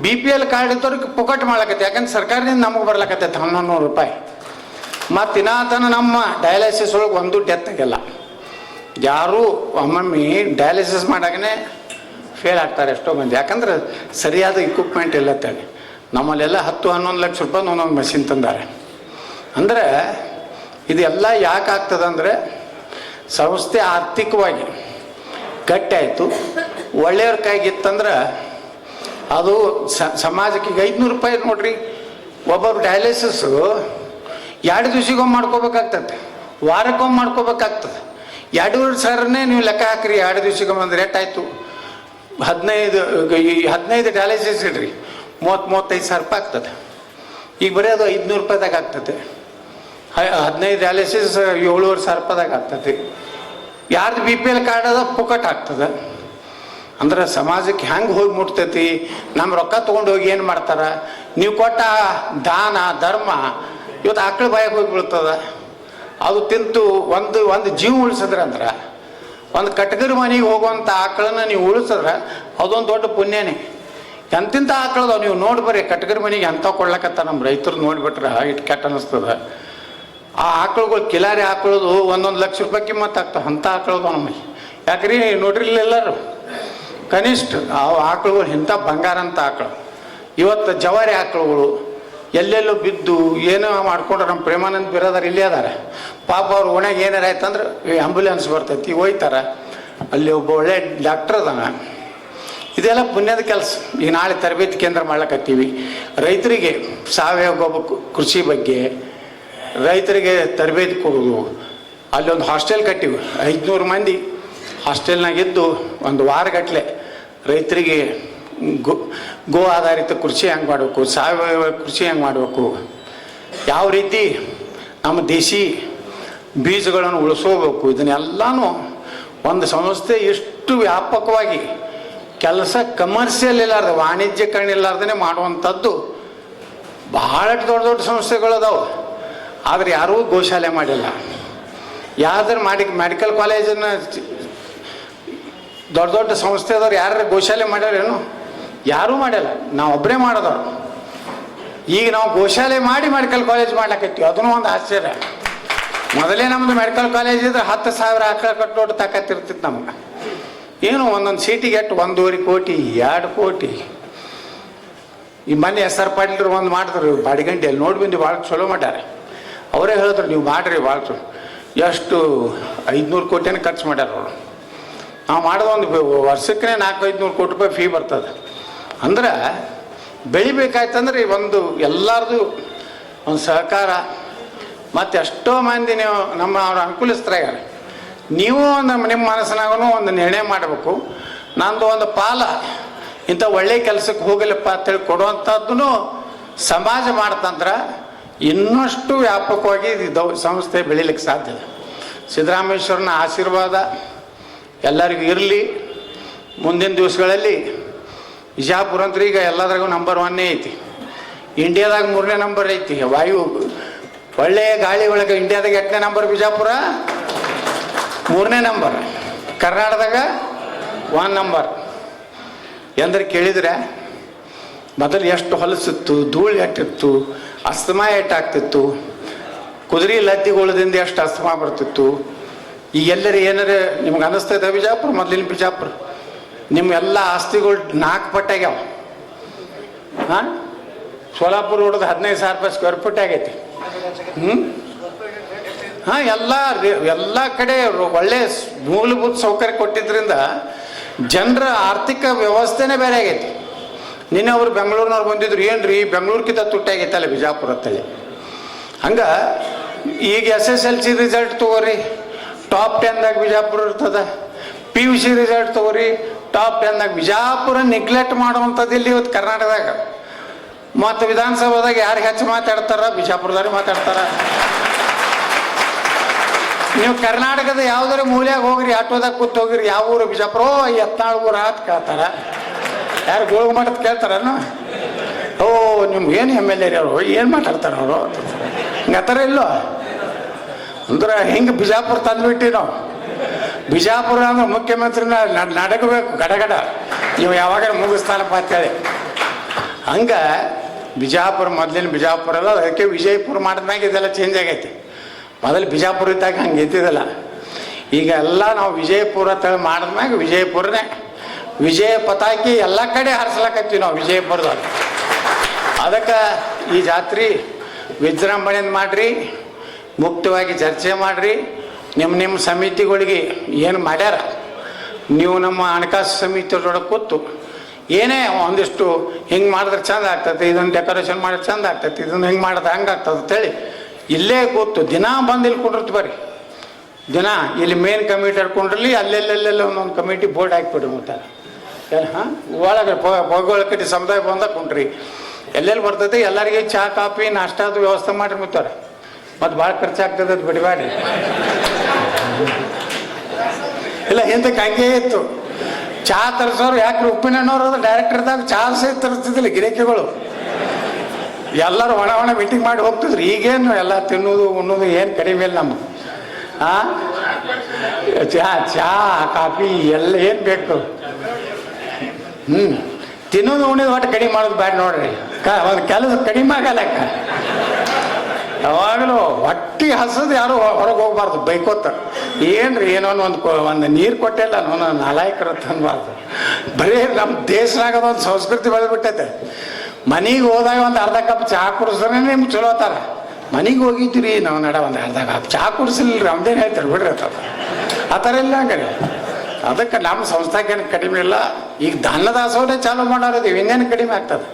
BPL ಕಾರ್ಡ್ ಇದ್ದವ್ರಿಗೆ ಪುಕಟ್ ಮಾಡ್ಲಕತ್ತೆ, ಯಾಕಂದ್ರೆ ಸರ್ಕಾರದಿಂದ ನಮಗೆ ಬರ್ಲಕತ್ತೈತೆ 1100 ರೂಪಾಯಿ. ಮತ್ತು ಇನ್ನಾತನ ನಮ್ಮ ಡಯಾಲಿಸಿಸ್ ಒಳಗೆ ಒಂದು ಡೆತ್ ಆಗಿಲ್ಲ. ಯಾರೂ ಒಮ್ಮೊಮ್ಮೆ ಡಯಾಲಿಸಿಸ್ ಮಾಡಾಗನೇ ಫೇಲ್ ಆಗ್ತಾರೆ ಎಷ್ಟೋ ಮಂದಿ, ಯಾಕಂದ್ರೆ ಸರಿಯಾದ ಇಕ್ವಿಪ್ಮೆಂಟ್ ಇಲ್ಲ ಅಂತೇಳಿ. ನಮ್ಮಲ್ಲೆಲ್ಲ 10-11 ಲಕ್ಷ ರೂಪಾಯಿ ಒಂದೊಂದು ಮಷಿನ್ ತಂದಾರೆ. ಅಂದರೆ ಇದೆಲ್ಲ ಯಾಕೆ ಆಗ್ತದಂದರೆ ಸಂಸ್ಥೆ ಆರ್ಥಿಕವಾಗಿ ಗಟ್ಟಿ ಆಯಿತು, ಒಳ್ಳೆಯವ್ರ ಕೈಗಿತ್ತಂದ್ರೆ ಅದು ಸಮಾಜಕ್ಕೆ. ಈಗ 500 ರೂಪಾಯಿ ನೋಡ್ರಿ, ಒಬ್ಬೊಬ್ರು ಡಯಾಲಿಸಿಸ್ಸು 2 ದಿವಸಿಗೊಮ್ಮೆ ಮಾಡ್ಕೋಬೇಕಾಗ್ತದೆ, ವಾರಕ್ಕೊಮ್ಮೆ ಮಾಡ್ಕೋಬೇಕಾಗ್ತದೆ. 2.5 ಸಾವಿರನೇ ನೀವು ಲೆಕ್ಕ ಹಾಕ್ರಿ. 2 ದಿವಸಕ್ಕೊಮ್ಮೆ ಅಂದ್ರೆ ಎಷ್ಟಾಯ್ತು? 15 ಡಯಾಲಿಸಿಸ್ ಇಡ್ರಿ, 30-35 ಸಾವಿರ ರೂಪಾಯಿ ಆಗ್ತದೆ. ಈಗ ಬರೀ ಅದು 500 ರೂಪಾಯಿದಾಗ ಆಗ್ತದೆ. 15 ಡಯಾಲಿಸಿಸ್ 7.5 ಸಾವಿರ ರೂಪಾಯಿದಾಗ ಆಗ್ತದೆ. ಯಾರ್ದು BPL ಕಾರ್ಡ್ ಅದ ಪುಕಟ್ ಆಗ್ತದೆ. ಅಂದ್ರೆ ಸಮಾಜಕ್ಕೆ ಹೆಂಗೆ ಹೋಗಿ ಮುಟ್ತೈತಿ? ನಮ್ಮ ರೊಕ್ಕ ತೊಗೊಂಡು ಹೋಗಿ ಏನು ಮಾಡ್ತಾರೆ? ನೀವು ಕೊಟ್ಟ ದಾನ ಧರ್ಮ ಇವತ್ತು ಆಕಳ ಬಾಯಿಗೆ ಹೋಗಿ ಬೀಳ್ತದ. ಅದು ತಿಂತು ಒಂದು ಜೀವ ಉಳಿಸಿದ್ರೆ ಅಂದ್ರೆ, ಒಂದು ಕಟಗರಿ ಮನೆಗೆ ಹೋಗುವಂಥ ಆಕಳನ್ನ ನೀವು ಉಳಿಸಿದ್ರೆ ಅದೊಂದು ದೊಡ್ಡ ಪುಣ್ಯನೇ. ಎಂತಿಂಥ ಆಕಳದವು ನೀವು ನೋಡಿ ಬರ್ರಿ, ಕಟಗರಿ ಮನೆಗೆ ಎಂಥ ಕೊಡ್ಲಕತ್ತ ನಮ್ಮ ರೈತರು ನೋಡಿಬಿಟ್ರೆ ಇಟ್ಟು ಕೆಟ್ಟ ಅನ್ನಿಸ್ತದೆ. ಆ ಆಕಳುಗಳು ಕಿಲಾರಿ ಆಕಳದು 1 ಲಕ್ಷ ರೂಪಾಯಿ ಕಿಮ್ಮತ್ತು ಆಗ್ತವೆ. ಅಂಥ ಆಕಳದು ನಮಗೆ ಯಾಕ್ರಿ ನೋಡ್ರಿಲ್ಲ ಎಲ್ಲರೂ ಕನಿಷ್ಠ ಆ ಆಕಳುಗಳು ಇಂಥ ಬಂಗಾರ ಅಂತ ಆಕಳು. ಇವತ್ತು ಜವಾರಿ ಆಕಳುಗಳು ಎಲ್ಲೆಲ್ಲೂ ಬಿದ್ದು ಏನೋ ಮಾಡ್ಕೊಂಡ್ರೆ ನಮ್ಮ ಪ್ರೇಮಾನಂದ ಬಿರೋದಾರ ಇಲ್ಲೇ ಅದಾರೆ. ಪಾಪ ಅವ್ರು ಓಣ್ಯಾಗ ಏನಾರ ಆಯ್ತಂದ್ರೆ ಆಂಬ್ಯುಲೆನ್ಸ್ ಬರ್ತೈತಿ, ಹೋಯ್ತಾರೆ. ಅಲ್ಲಿ ಒಬ್ಬ ಒಳ್ಳೆ ಡಾಕ್ಟರ್ ಅದಾನ. ಇದೆಲ್ಲ ಪುಣ್ಯದ ಕೆಲಸ. ಈಗ ನಾಳೆ ತರಬೇತಿ ಕೇಂದ್ರ ಮಾಡ್ಲಕತ್ತೀವಿ. ರೈತರಿಗೆ ಸಾವಯವ ಗೊಬ್ಬರ ಕೃಷಿ ಬಗ್ಗೆ ರೈತರಿಗೆ ತರಬೇತಿ ಕೊಡೋದು. ಅಲ್ಲಿ ಒಂದು ಹಾಸ್ಟೆಲ್ ಕಟ್ಟಿವಿ, 500 ಮಂದಿ ಹಾಸ್ಟೆಲ್ನಾಗಿದ್ದು 1 ವಾರಗಟ್ಟಲೆ ರೈತರಿಗೆ ಗೋ ಆಧಾರಿತ ಕೃಷಿ ಹೆಂಗೆ ಮಾಡಬೇಕು, ಸಾವಯವ ಕೃಷಿ ಹೆಂಗೆ ಮಾಡಬೇಕು, ಯಾವ ರೀತಿ ನಮ್ಮ ದೇಶಿ ಬೀಜಗಳನ್ನು ಉಳಿಸೋಬೇಕು, ಇದನ್ನೆಲ್ಲನೂ ಒಂದು ಸಂಸ್ಥೆ ಇಷ್ಟು ವ್ಯಾಪಕವಾಗಿ ಕೆಲಸ ಕಮರ್ಷಿಯಲ್ ಇಲ್ಲಾರ್ದೆ, ವಾಣಿಜ್ಯಕರಣ ಇಲ್ಲಾರ್ದೇ ಮಾಡುವಂಥದ್ದು ಬಹಳಷ್ಟು ದೊಡ್ಡ ದೊಡ್ಡ ಸಂಸ್ಥೆಗಳದಾವೆ. ಆದರೆ ಯಾರೂ ಗೋಶಾಲೆ ಮಾಡಿಲ್ಲ. ಯಾವ್ದಾರು ಮೆಡಿಕಲ್ ಕಾಲೇಜನ್ನು ದೊಡ್ಡ ದೊಡ್ಡ ಸಂಸ್ಥೆದವ್ರು ಯಾರು ಗೋಶಾಲೆ ಮಾಡ್ಯಾರೇನು? ಯಾರೂ ಮಾಡಿಲ್ಲ. ನಾವು ಒಬ್ಬರೇ ಮಾಡೋದವ್ರು. ಈಗ ನಾವು ಗೋಶಾಲೆ ಮಾಡಿ ಮೆಡಿಕಲ್ ಕಾಲೇಜ್ ಮಾಡ್ಲಕತ್ತೀವಿ. ಅದನ್ನೂ ಒಂದು ಆಶ್ಚರ್ಯ. ಮೊದಲೇ ನಮ್ಮದು ಮೆಡಿಕಲ್ ಕಾಲೇಜ್ ಇದ್ರೆ 10,000 ಆಕಳ ಕಟ್ಟೋಟ್ಟು ತಾಕತ್ತಿರ್ತಿತ್ತು ನಮ್ಗೆ. ಏನು ಒಂದೊಂದು ಸೀಟಿಗೆ ಎಷ್ಟು 1.5 ಕೋಟಿ 2 ಕೋಟಿ. ಈ ಮೊನ್ನೆ SR ಪಾಟೀಲ್ರು ಒಂದು ಮಾಡಿದ್ರು ಬಾಡಿಗಂಟಿಯಲ್ಲಿ, ನೋಡಿ ಬಂದು ಭಾಳ ಚಲೋ ಮಾಡ್ಯಾರ. ಅವರೇ ಹೇಳಿದ್ರು ನೀವು ಮಾಡಿರಿ ಭಾಳ ಚಲೋ. ಎಷ್ಟು 500 ಕೋಟಿನ ಖರ್ಚು ಮಾಡ್ಯಾರ ಅವರು. ನಾವು ಮಾಡೋದು ಒಂದು ವರ್ಷಕ್ಕೆ 400-500 ಕೋಟಿ ರೂಪಾಯಿ ಫೀ ಬರ್ತದೆ. ಅಂದ್ರೆ ಬೆಳಿಬೇಕಾಯ್ತಂದ್ರೆ ಒಂದು ಎಲ್ಲರದು ಒಂದು ಸಹಕಾರ ಮತ್ತು ಎಷ್ಟೋ ಮಂದಿ ನೀವು ಅವ್ರು ಅನುಕೂಲಿಸ್ತಾರ. ನೀವು ನಿಮ್ಮ ಮನಸ್ಸಿನಾಗೂ ಒಂದು ನಿರ್ಣಯ ಮಾಡಬೇಕು. ನಂದು ಒಂದು ಪಾಲ ಇಂಥ ಒಳ್ಳೆಯ ಕೆಲಸಕ್ಕೆ ಹೋಗಲಪ್ಪ ಅಂತೇಳಿ ಕೊಡುವಂಥದ್ದೂ ಸಮಾಜ ಮಾಡ್ತಂದ್ರೆ ಇನ್ನಷ್ಟು ವ್ಯಾಪಕವಾಗಿ ಸಂಸ್ಥೆ ಬೆಳೀಲಿಕ್ಕೆ ಸಾಧ್ಯ. ಸಿದ್ದರಾಮೇಶ್ವರನ ಆಶೀರ್ವಾದ ಎಲ್ಲರಿಗೂ ಇರಲಿ. ಮುಂದಿನ ದಿವಸಗಳಲ್ಲಿ ಬಿಜಾಪುರ ಅಂದ್ರೆ ಈಗ ಎಲ್ಲದ್ರಾಗೂ ನಂಬರ್ 1 ಐತಿ. ಇಂಡಿಯಾದಾಗ 3ನೇ ನಂಬರ್ ಐತಿ. ವಾಯು ಒಳ್ಳೆಯ ಗಾಳಿ ಒಳಗೆ ಇಂಡಿಯಾದಾಗ 8ನೇ ನಂಬರ್ ಬಿಜಾಪುರ, 3ನೇ ನಂಬರ್. ಕರ್ನಾಟಕದಾಗ 1 ನಂಬರ್. ಎಂದ್ರೆ ಕೇಳಿದರೆ ಮೊದಲು ಎಷ್ಟು ಹೊಲಸಿತ್ತು, ಧೂಳು ಎಷ್ಟಿತ್ತು, ಅಸ್ತಮಾ ಎಷ್ಟಾಗ್ತಿತ್ತು, ಕುದುರೆ ಲದ್ದಿಗೊಳದಿಂದ ಎಷ್ಟು ಅಸ್ತಮಾ ಬರ್ತಿತ್ತು. ಈಗ ಎಲ್ಲರೂ ಏನಾರ ನಿಮ್ಗೆ ಅನ್ನಿಸ್ತೈತೆ ಬಿಜಾಪುರ ಮೊದಲಿನ ಬಿಜಾಪುರ ನಿಮ್ಮ ಎಲ್ಲ ಆಸ್ತಿಗಳು 4 ಪಟ್ಟಾಗ್ಯಾವ. ಹಾಂ, ಸೋಲಾಪುರ ರೋಡದ 15,000 ರೂಪಾಯಿ ಸ್ಕ್ವೇರ್ ಫೀಟ್ ಆಗೈತಿ. ಹಾಂ, ಎಲ್ಲ ಕಡೆ ಒಳ್ಳೆ ಮೂಲಭೂತ ಸೌಕರ್ಯ ಕೊಟ್ಟಿದ್ದರಿಂದ ಜನರ ಆರ್ಥಿಕ ವ್ಯವಸ್ಥೆನೇ ಬೇರೆ ಆಗೈತಿ. ನಿನ್ನೆ ಅವರು ಬೆಂಗಳೂರಿನವ್ರು ಬಂದಿದ್ರು, ಏನ್ರಿ ಬೆಂಗಳೂರಿಗಿಂತ ತುಟ್ಟಾಗೈತಲ್ಲ ಬಿಜಾಪುರ ಅಂತೇಳಿ. ಹಂಗೆ ಈಗ SSLC ರಿಸಲ್ಟ್ ತೊಗೋರಿ, ಟಾಪ್ 10ದಾಗ ಬಿಜಾಪುರ ಇರ್ತದೆ. PUC ರಿಸಲ್ಟ್ ತೊಗೋರಿ, ಟಾಪ್ 10ದಾಗ. ಬಿಜಾಪುರ ನೆಗ್ಲೆಕ್ಟ್ ಮಾಡುವಂಥದ್ದು ಇಲ್ಲಿ ಇವತ್ತು ಕರ್ನಾಟಕದಾಗ. ಮತ್ತು ವಿಧಾನಸಭಾದಾಗ ಯಾರು ಹೆಚ್ಚು ಮಾತಾಡ್ತಾರ? ಬಿಜಾಪುರದವ್ರು ಮಾತಾಡ್ತಾರ. ನೀವು ಕರ್ನಾಟಕದ ಯಾವುದಾರ ಮೂಲ್ಯಾಗ ಹೋಗ್ರಿ, ಆಟೋದಾಗ ಕೂತ್ ಹೋಗಿರಿ, ಯಾವ ಊರು ಬಿಜಾಪುರ? ಯತ್ನಾಳ್ ಊರ ಅಂತ ಕೇಳ್ತಾರ. ಯಾರು ಗೋಳು ಮಾಡೋದು ಕೇಳ್ತಾರನು? ಓ ನಿಮ್ಗೇನು MLA ರೀ ಅವರು, ಏನು ಮಾತಾಡ್ತಾರೆ ಅವರು? ಹಿಂಗೆ ಆ ಥರ ಇಲ್ಲೋ ಅಂದ್ರೆ ಹಿಂಗೆ ಬಿಜಾಪುರ ತಂದುಬಿಟ್ಟು ನಾವು. ಬಿಜಾಪುರ ಅಂದ್ರೆ ಮುಖ್ಯಮಂತ್ರಿನ ನಡಗಬೇಕು ಗಡಗಡ, ನೀವು ಯಾವಾಗ ಮುಗಿಸ್ತಾನಪ್ಪ ಅಂತೇಳಿ. ಹಂಗೆ ಬಿಜಾಪುರ ಮೊದಲಿನ ಬಿಜಾಪುರ ಅಲ್ಲ, ಅದಕ್ಕೆ ವಿಜಯಪುರ ಮಾಡಿದ್ಮ್ಯಾಗ ಇದೆಲ್ಲ ಚೇಂಜ್ ಆಗೈತಿ. ಮೊದಲು ಬಿಜಾಪುರ ಇದ್ದಾಗ ಹಂಗೆ ಇದ್ದಿದ್ದಲ್ಲ. ಈಗ ಎಲ್ಲ ನಾವು ವಿಜಯಪುರ ತಳಿ ಮಾಡಿದ್ಮ್ಯಾಗ ವಿಜಯಪುರನೇ ವಿಜಯ ಪತಾಕಿ ಎಲ್ಲ ಕಡೆ ಹಾರಿಸ್ಲಾಕತ್ತೀವಿ ನಾವು ವಿಜಯಪುರದಾಗ. ಅದಕ್ಕೆ ಈ ಜಾತ್ರೆ ವಿಜೃಂಭಣೆಯಿಂದ ಮಾಡಿರಿ, ಮುಕ್ತವಾಗಿ ಚರ್ಚೆ ಮಾಡಿರಿ. ನಿಮ್ಮ ಸಮಿತಿಗಳಿಗೆ ಏನು ಮಾಡ್ಯಾರ, ನೀವು ನಮ್ಮ ಹಣಕಾಸು ಸಮಿತಿಯೊಳಗೆ ಕೂತು ಏನೇ ಒಂದಿಷ್ಟು ಹಿಂಗೆ ಮಾಡಿದ್ರೆ ಚಂದ ಆಗ್ತದೆ, ಇದನ್ನು ಡೆಕೋರೇಷನ್ ಮಾಡಿದ್ರೆ ಚಂದ ಆಗ್ತೈತಿ, ಇದನ್ನು ಹಿಂಗೆ ಮಾಡಿದ್ರೆ ಹಂಗೆ ಆಗ್ತದೆ ಅಂತೇಳಿ ಇಲ್ಲೇ ಕೂತು ದಿನ ಬಂದು ಇಲ್ಲಿ ಕೊಟ್ಟಿರ್ತು. ಬರ್ರಿ ದಿನ ಇಲ್ಲಿ ಮೇನ್ ಕಮಿಟಿ ಹಿಡ್ಕೊಂಡ್ರಲ್ಲಿ ಅಲ್ಲೆಲ್ಲೆಲ್ಲೆಲ್ಲ ಒಂದೊಂದು ಕಮಿಟಿ ಬೋರ್ಡ್ ಹಾಕಿಬಿಡ್ರಿ. ಮತ್ತೆ ಹಾಂ, ಒಳಗೆ ಭೌಗೋಳಿಕ ಸಮುದಾಯ ಬಂದಾಗ ಕುಂಟ್ರಿ, ಎಲ್ಲೆಲ್ಲಿ ಬರ್ತೈತೆ ಎಲ್ಲರಿಗೆ ಚಹಾ ಕಾಫಿ ನಾಷ್ಟಾದ ವ್ಯವಸ್ಥೆ ಮಾಡಿರಿ. ಮುತ್ತಾರೆ ಮತ್ತು ಭಾಳ ಖರ್ಚಾಗ್ತದೆ, ಅದು ಬಿಡಬೇಡ್ರಿ. ಇಲ್ಲ ಹಿಂದಕ್ಕೆ ಹಂಗೆ ಇತ್ತು. ಚಹಾ ತರಿಸೋರು ಯಾಕ್ರಿ ಉಪ್ಪಿನಣ್ಣವ್ರು ಅದು ಡೈರೆಕ್ಟರ್ದಾಗ ಚಹಾ ಸಹಿತ ತರಿಸ್ತಿದ್ದಿಲ್ಲ ಗಿರಾಕಿಗಳು. ಎಲ್ಲರೂ ಒಣ ಮೀಟಿಂಗ್ ಮಾಡಿ ಹೋಗ್ತಿದ್ರು. ಈಗೇನು ಎಲ್ಲ ತಿನ್ನೋದು ಉಣ್ಣೋದು ಏನು ಕಡಿಮೆ ಇಲ್ಲ ನಮ್ಗೆ. ಹಾಂ, ಚಹಾ ಕಾಫಿ ಎಲ್ಲ ಏನು ಬೇಕು. ತಿನ್ನೋದು ಉಣಿದು ಒಟ್ಟು ಕಡಿಮೆ ಮಾಡೋದು ಬ್ಯಾಡ ನೋಡ್ರಿ. ಒಂದು ಕೆಲಸ ಕಡಿಮೆ ಆಗಲ್ಲಕ್ಕ. ಯಾವಾಗಲೂ ಹೊಟ್ಟಿ ಹಸದು ಯಾರು ಹೊರಗೆ ಹೋಗ್ಬಾರ್ದು ಬೈಕೋತ. ಏನ್ರಿ ಏನೋ ಒಂದು ನೀರು ಕೊಟ್ಟಿಲ್ಲ ನಾನು ನಾಲಾಯಕರು ಅನ್ಬಾರ್ದು. ಬರೀ ನಮ್ಮ ದೇಶನಾಗದ ಒಂದು ಸಂಸ್ಕೃತಿ ಬೆಳೆದ್ಬಿಟ್ಟೈತೆ. ಮನೆಗೆ ಹೋದಾಗ ಒಂದು ಅರ್ಧ ಕಪ್ ಚಹಾ ಕುಡಿಸಿದ್ರೆ ನಿಮ್ಗೆ ಚಲೋ ಅತ್ತಾರ. ಮನೆಗೆ ಹೋಗಿದ್ದೀರಿ ನಾವು ನಡ ಒಂದು ಅರ್ಧ ಕಪ್ ಚಹಾ ಕುಡಿಸಿಲ್ಲ ನಮ್ದೇನು ಹೇಳ್ತಾರೆ ಬಿಡ್ರಿ ಅಂತ. ಆ ಥರ ಇಲ್ಲ ಹಂಗಾರೆ. ಅದಕ್ಕೆ ನಮ್ಮ ಸಂಸ್ಥೆಗೇನು ಕಡಿಮೆ ಇಲ್ಲ. ಈಗ ಅನ್ನದಾಸೋಹನೇ ಚಾಲೂ ಮಾಡೋರಿದ್ದೀವಿ, ಇನ್ನೇನು ಕಡಿಮೆ ಆಗ್ತದೆ.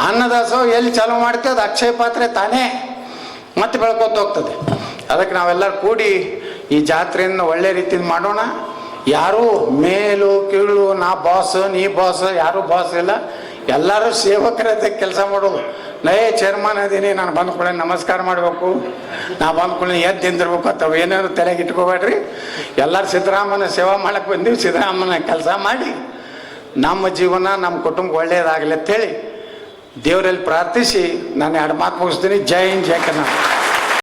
ಅನ್ನದಾಸೋಹ ಎಲ್ಲಿ ಚಾಲೂ ಮಾಡ್ತೀವಿ ಅದು ಅಕ್ಷಯ ಪಾತ್ರೆ ತಾನೇ ಮತ್ತೆ ಬೆಳ್ಕೊತ ಹೋಗ್ತದೆ. ಅದಕ್ಕೆ ನಾವೆಲ್ಲರೂ ಕೂಡಿ ಈ ಜಾತ್ರೆಯನ್ನು ಒಳ್ಳೆ ರೀತಿಯಿಂದ ಮಾಡೋಣ. ಯಾರೂ ಮೇಲು ಕೀಳು, ನಾ ಬಾಸ್ ನೀ ಬಾಸ್, ಯಾರೂ ಬಾಸ್ ಇಲ್ಲ. ಎಲ್ಲರೂ ಸೇವಕರತೆ ಕೆಲಸ ಮಾಡೋದು. ಚೇರ್ಮನ್ ಅದೀನಿ, ನಾನು ಬಂದ್ಕೊಳ್ಳಿ ನಮಸ್ಕಾರ ಮಾಡಬೇಕು, ನಾ ಬಂದ್ಕೊಳ್ಳಿ ಎದ್ದು ತಿಂದಿರ್ಬೇಕು ಅಥವಾ ಏನೇನು ತಲೆಗೆ ಇಟ್ಕೋಬೇಡ್ರಿ. ಎಲ್ಲರೂ ಸಿದ್ದರಾಮನ ಸೇವಾ ಮಾಡಕ್ಕೆ ಬಂದೀವಿ. ಸಿದ್ದರಾಮನ ಕೆಲಸ ಮಾಡಿ ನಮ್ಮ ಜೀವನ ನಮ್ಮ ಕುಟುಂಬ ಒಳ್ಳೆಯದಾಗಲಿ ಅಂತೇಳಿ ದೇವರಲ್ಲಿ ಪ್ರಾರ್ಥಿಸಿ ನಾನು 2 ಮಾತು ಮುಗಿಸ್ತೀನಿ. ಜೈ ಹಿಂದ್, ಜೈ ಕರ್ನಾಟಕ.